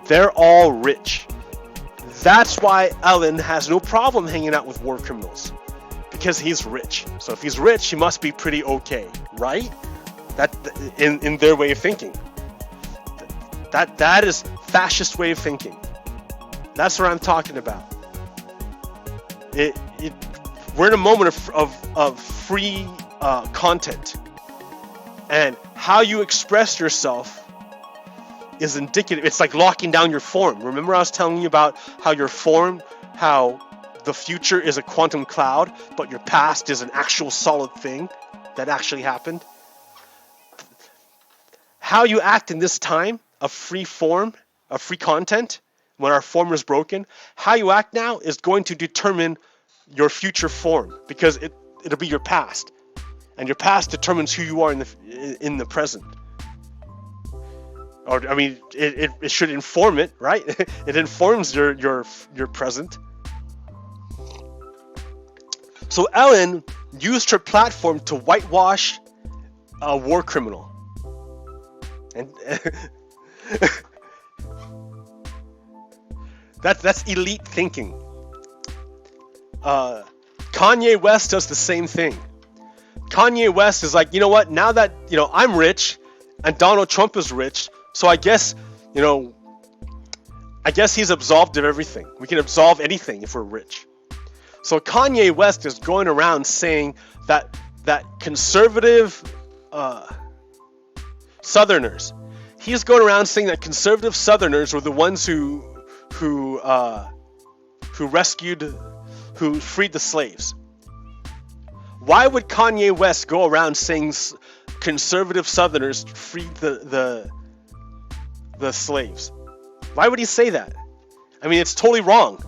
S1: They're all rich. That's why Ellen has no problem hanging out with war criminals, because he's rich. So if he's rich, he must be pretty okay, right? That in their way of thinking. That is fascist way of thinking. That's what I'm talking about. We're in a moment of free content, and how you express yourself is indicative. It's like locking down your form. Remember I was telling you about how your form, how the future is a quantum cloud, but your past is an actual solid thing that actually happened? How you act in this time of free form, of free content, when our form is broken, how you act now is going to determine your future form, because it'll be your past, and your past determines who you are in the present. Or I mean, it should inform it, right? It informs your present. So Ellen used her platform to whitewash a war criminal, and that's elite thinking. Kanye West does the same thing. Kanye West is like, you know what? Now that I'm rich, and Donald Trump is rich, so I guess he's absolved of everything. We can absolve anything if we're rich. So Kanye West is going around saying that conservative Southerners. He's going around saying that conservative Southerners were the ones who freed the slaves. Why would Kanye West go around saying conservative Southerners freed the slaves? Why would he say that? I mean, it's totally wrong.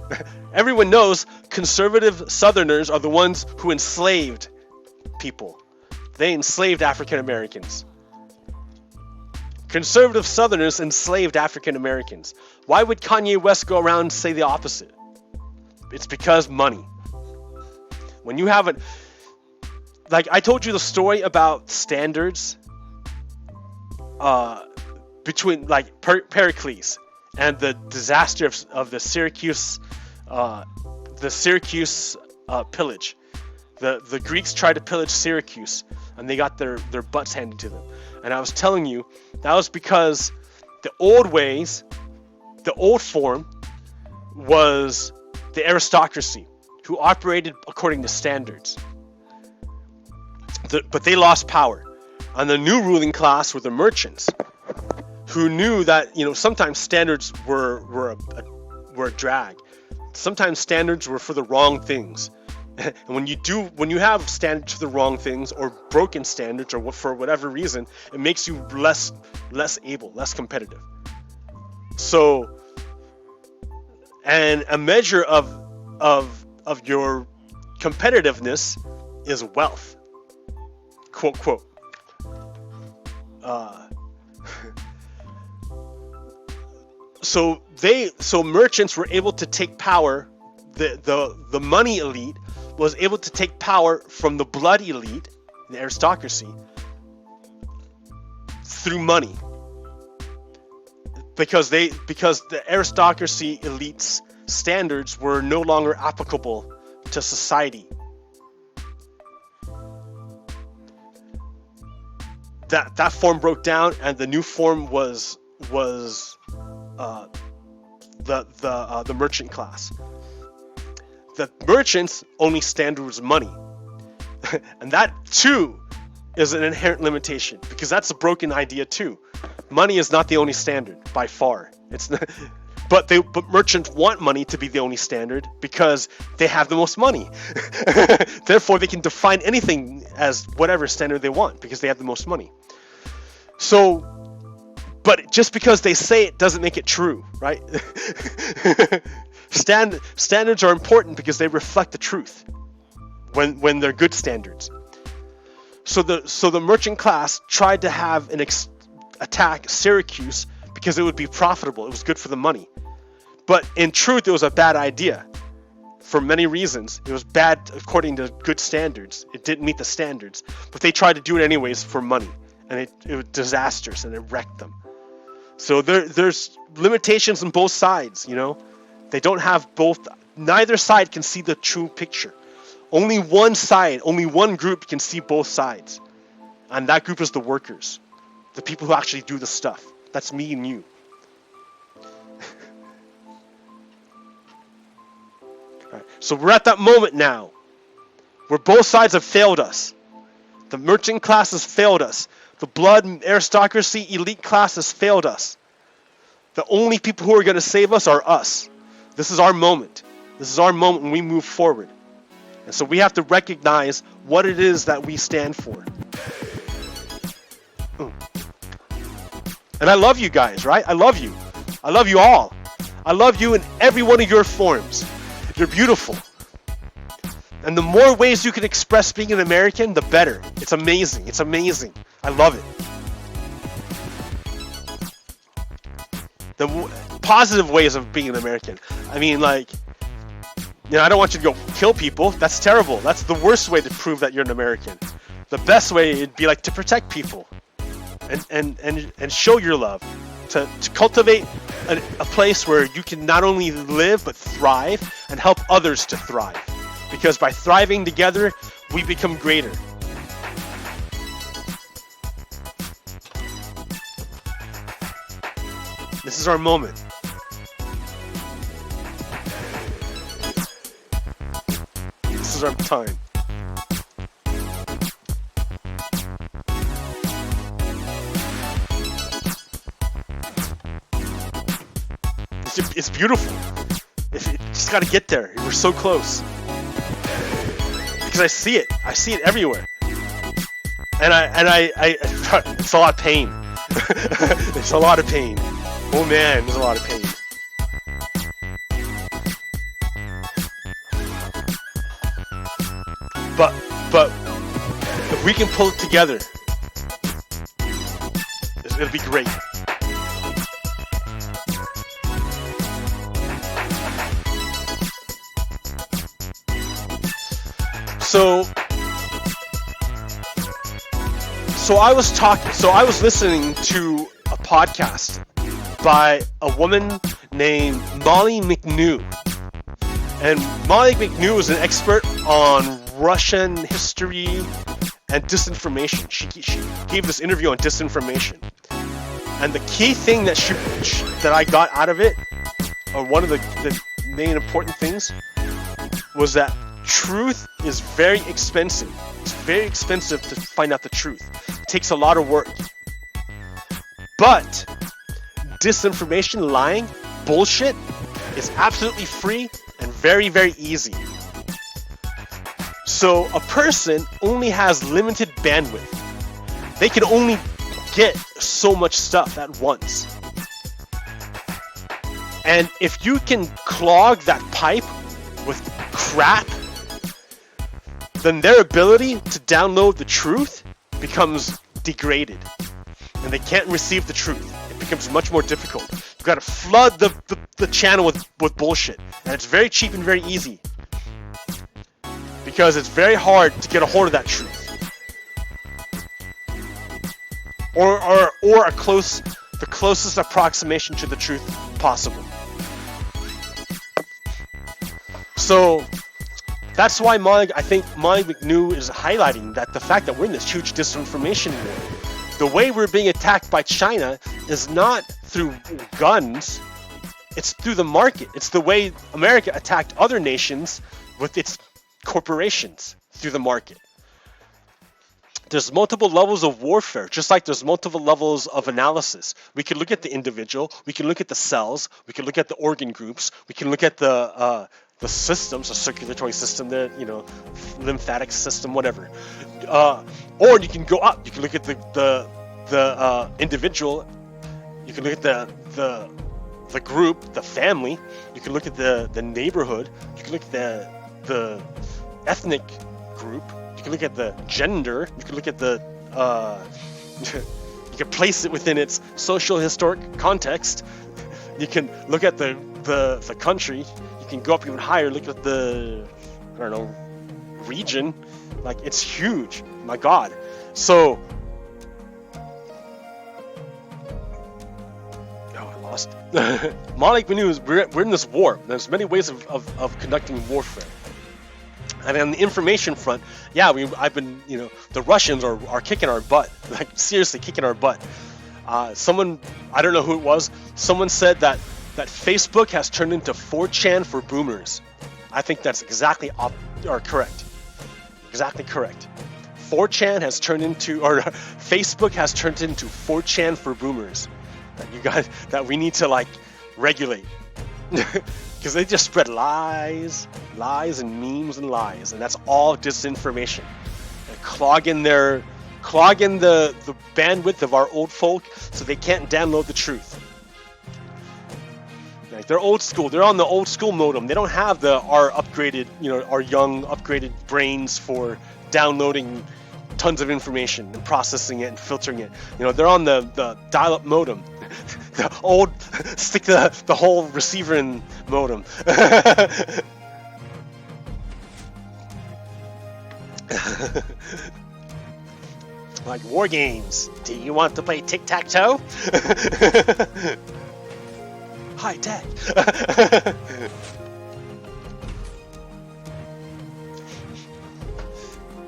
S1: Everyone knows conservative Southerners are the ones who enslaved people. They enslaved African Americans. Conservative Southerners enslaved African Americans. Why would Kanye West go around and say the opposite? It's because money. When you have like I told you the story about standards between like Pericles and the disaster of the Syracuse pillage. The Greeks tried to pillage Syracuse, and they got their butts handed to them. And I was telling you that was because the old ways, the old form, was the aristocracy, who operated according to standards. But they lost power. And the new ruling class were the merchants, who knew that sometimes standards were a drag. Sometimes standards were for the wrong things. And when you have standards for the wrong things, or broken standards, or for whatever reason, it makes you less able, less competitive. So, and a measure of your competitiveness is wealth. Quote quote. So merchants were able to take power. The money elite was able to take power from the blood elite, the aristocracy, through money. Because the aristocracy elite's standards were no longer applicable to society. That form broke down, and the new form was the merchant class. The merchants' only standard was money, and that too is an inherent limitation, because that's a broken idea too. Money is not the only standard by far. It's not, but merchants want money to be the only standard because they have the most money. Therefore, they can define anything as whatever standard they want because they have the most money. So, but just because they say it doesn't make it true, right? Standards are important because they reflect the truth when they're good standards. So the merchant class tried to have an attack Syracuse because it would be profitable. It was good for the money. But in truth, it was a bad idea. For many reasons, it was bad according to good standards. It didn't meet the standards, but they tried to do it anyways for money, and it was disastrous, and it wrecked them. So there's limitations on both sides, you know. They don't have both. Neither side can see the true picture. Only one side, only one group can see both sides, and that group is the workers, the people who actually do the stuff. That's me and you. Right. So we're at that moment now where both sides have failed us. The merchant class has failed us. The blood aristocracy elite class has failed us. The only people who are going to save us are us. This is our moment. This is our moment when we move forward. And so we have to recognize what it is that we stand for. And I love you guys, right? I love you. I love you all. I love you in every one of your forms. You're beautiful. And the more ways you can express being an American, the better. It's amazing. It's amazing. I love it. The positive ways of being an American. I mean, like, you know, I don't want you to go kill people. That's terrible. That's the worst way to prove that you're an American. The best way would be like to protect people and show your love. To cultivate a place where you can not only live but thrive and help others to thrive. Because by thriving together, we become greater. This is our moment. This is our time. It's beautiful. You just gotta get there. We're so close. Because I see it. I see it everywhere. And I it's a lot of pain. It's a lot of pain. Oh man, there's a lot of pain. But if we can pull it together, it'll be great. So I was listening to a podcast by a woman named Molly McNew. And Molly McNew is an expert on Russian history and disinformation. She gave this interview on disinformation. And the key thing that I got out of it, or one of the main important things, was that truth is very expensive. It's very expensive to find out the truth. It takes a lot of work. But disinformation, lying, bullshit is absolutely free and very, very easy. So a person only has limited bandwidth. They can only get so much stuff at once. And if you can clog that pipe with crap, then their ability to download the truth becomes degraded. And they can't receive the truth. It becomes much more difficult. You've got to flood the channel with bullshit. And it's very cheap and very easy. Because it's very hard to get a hold of that truth. Or the closest approximation to the truth possible. So that's why I think Molly McNew is highlighting that the fact that we're in this huge disinformation war. The way we're being attacked by China is not through guns, it's through the market. It's the way America attacked other nations with its corporations through the market. There's multiple levels of warfare, just like there's multiple levels of analysis. We can look at the individual, we can look at the cells, we can look at the organ groups, we can look at the systems, a circulatory system, the lymphatic system, whatever. Or you can go up. You can look at the individual. You can look at the group, the family. You can look at the neighborhood. You can look at the ethnic group. You can look at the gender. You can look at the you can place it within its social historic context. You can look at the country. You can go up even higher. Look at the, I don't know, region. Like, it's huge. My God. So, oh, I lost. Malik Manu, we're in this war. There's many ways of conducting warfare. And on the information front, yeah, I've been, the Russians are kicking our butt. Like, seriously, kicking our butt. Someone, I don't know who it was, someone said that Facebook has turned into 4chan for boomers. I think that's exactly correct. Exactly correct. 4chan has turned into, or Facebook has turned into 4chan for boomers. That we need to, like, regulate. Because they just spread lies and memes and lies, and that's all disinformation. And clogging the bandwidth of our old folk so they can't download the truth. Like, they're old school. They're on the old school modem. They don't have our upgraded, our young upgraded brains for downloading tons of information and processing it and filtering it. They're on the dial-up modem. The old, stick the whole receiver in modem. Like war games. Do you want to play tic-tac-toe? High tech.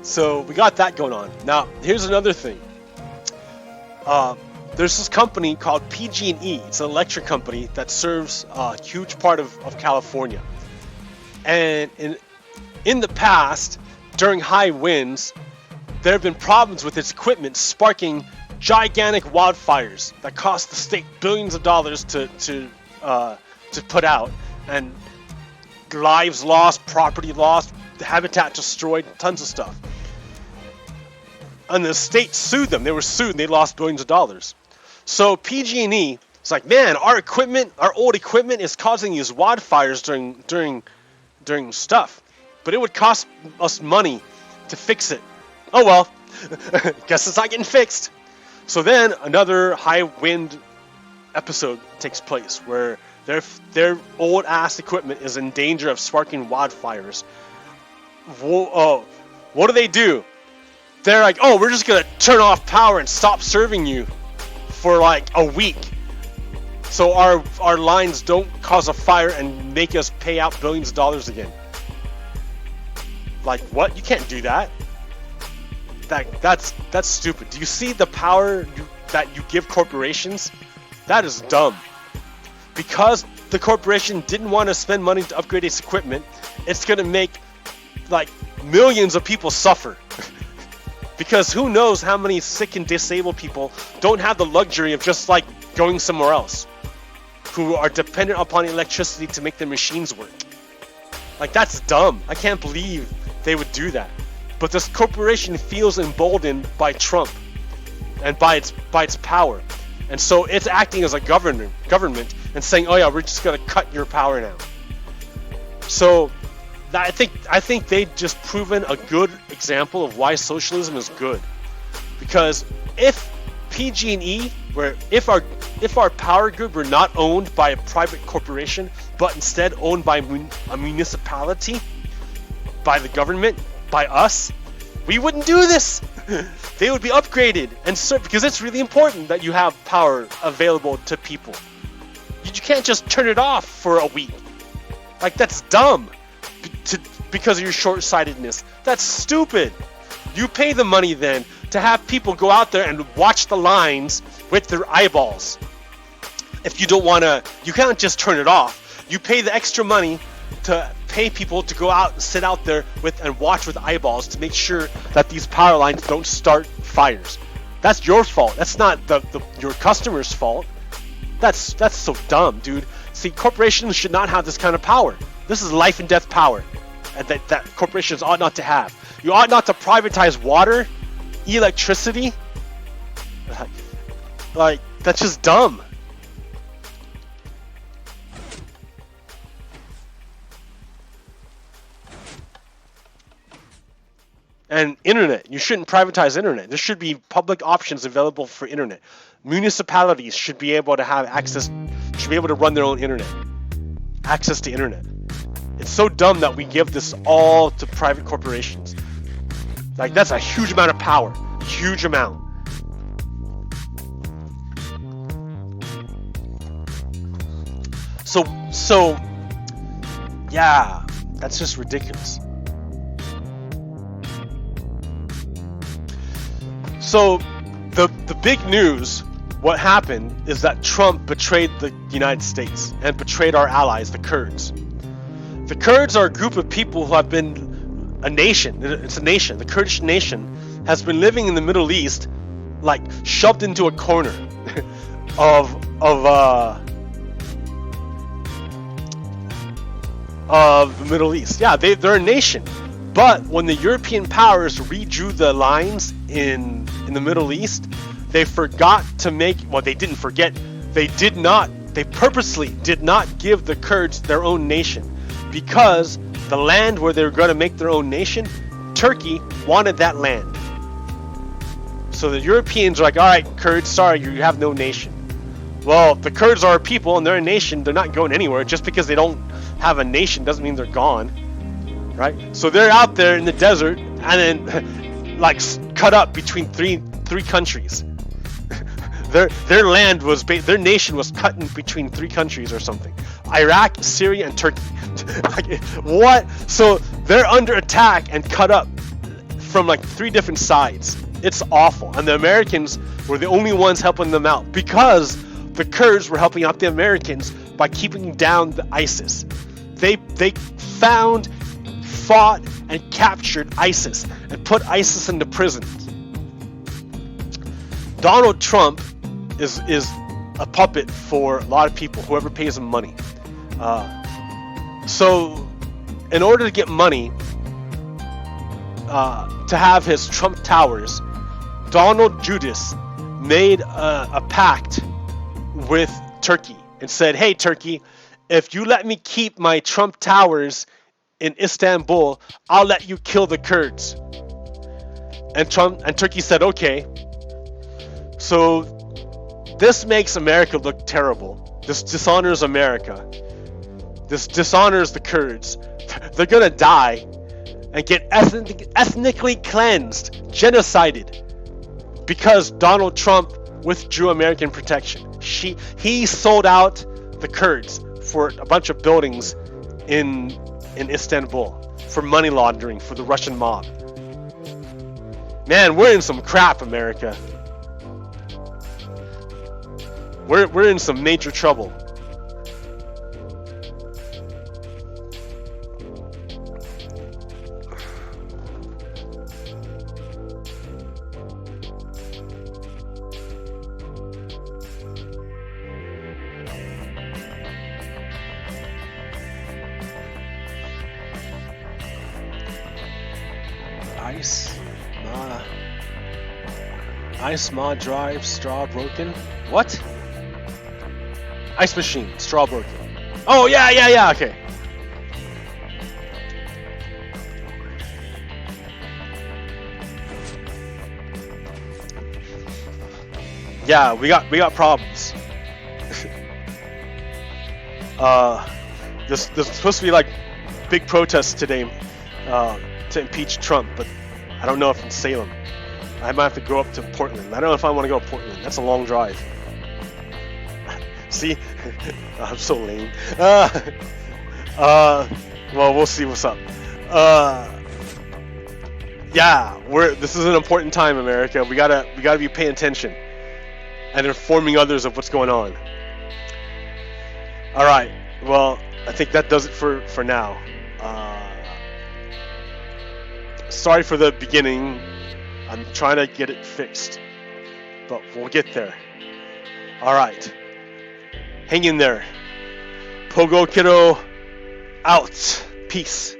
S1: So we got that going on. Now, here's another thing. There's this company called PG&E. It's an electric company that serves a huge part of California. And in the past, during high winds, there have been problems with its equipment sparking gigantic wildfires that cost the state billions of dollars to put out, and lives lost, property lost, habitat destroyed, tons of stuff. And the state sued them. They were sued and they lost billions of dollars. So PG&E is like, man, our old equipment is causing these wildfires during stuff. But it would cost us money to fix it. Oh well, guess it's not getting fixed. So then another high wind episode takes place where their old ass equipment is in danger of sparking wildfires. What do? They're like, oh, we're just gonna turn off power and stop serving you for like a week, so our lines don't cause a fire and make us pay out billions of dollars again. Like, what? You can't do that. That's stupid. Do you see the power that you give corporations? That is dumb. Because the corporation didn't want to spend money to upgrade its equipment, it's gonna make like millions of people suffer. Because who knows how many sick and disabled people don't have the luxury of just like going somewhere else, who are dependent upon electricity to make their machines work. Like, that's dumb. I can't believe they would do that. But this corporation feels emboldened by Trump and by its power, and so it's acting as a government and saying, oh yeah, we're just gonna cut your power now. So I think they've just proven a good example of why socialism is good. Because if PG&E, if our power grid were not owned by a private corporation, but instead owned by a municipality, by the government, by us, we wouldn't do this. They would be upgraded and served, because it's really important that you have power available to people. You can't just turn it off for a week. Like, that's dumb. Because of your short-sightedness. That's stupid. You pay the money then to have people go out there and watch the lines with their eyeballs. If you don't want to, you can't just turn it off. You pay the extra money to pay people to go out and sit out there and watch with eyeballs to make sure that these power lines don't start fires. That's your fault. That's not your customer's fault. That's so dumb, dude. See, corporations should not have this kind of power. This is life and death power, and that corporations ought not to have. You ought not to privatize water, electricity. Like, that's just dumb. And internet, you shouldn't privatize internet. There should be public options available for internet. Municipalities should be able to have access, should be able to run their own internet. Access to internet. It's so dumb that we give this all to private corporations. Like, that's a huge amount of power. Huge amount. So, yeah, that's just ridiculous. So, the big news, what happened is that Trump betrayed the United States and betrayed our allies, the Kurds. The Kurds are a group of people who have been a nation. It's a nation. The Kurdish nation has been living in the Middle East, like shoved into a corner of the Middle East. Yeah, they're a nation. But when the European powers redrew the lines in the Middle East, they forgot to make, well, they didn't forget, they purposely did not give the Kurds their own nation, because the land where they were going to make their own nation, Turkey wanted that land. So the Europeans are like, all right, Kurds, sorry, you have no nation. Well, the Kurds are a people and they're a nation. They're not going anywhere. Just because they don't have a nation doesn't mean they're gone, right? So they're out there in the desert and then like cut up between three countries. Their land was their nation was cut in between three countries or something. Iraq, Syria, and Turkey. Like, what? So they're under attack and cut up from like three different sides. It's awful. And the Americans were the only ones helping them out, because the Kurds were helping out the Americans by keeping down the ISIS. They found, fought, and captured ISIS and put ISIS into prison. Donald Trump is a puppet for a lot of people, whoever pays him money. So in order to get money to have his Trump Towers, Donald Judas made a pact with Turkey and said, hey, Turkey, if you let me keep my Trump Towers in Istanbul, I'll let you kill the Kurds. And Turkey said, okay. So this makes America look terrible. This dishonors America. This dishonors the Kurds. They're gonna die and get ethnically cleansed, genocided, because Donald Trump withdrew American protection. He sold out the Kurds for a bunch of buildings in Istanbul for money laundering for the Russian mob. Man, we're in some crap, America. We're in some major trouble. Ice mod drive, straw broken. What? Ice machine, straw broken. Oh yeah, okay. Yeah, we got problems. There's supposed to be like big protests today to impeach Trump, but I don't know if in Salem. I might have to go up to Portland. I don't know if I want to go to Portland. That's a long drive. See? I'm so lame. Well, we'll see what's up. Yeah, this is an important time, America. We gotta be paying attention and informing others of what's going on. All right. Well, I think that does it for now. Sorry for the beginning. I'm trying to get it fixed, but we'll get there. All right. Hang in there. Pogo Kiddo out. Peace.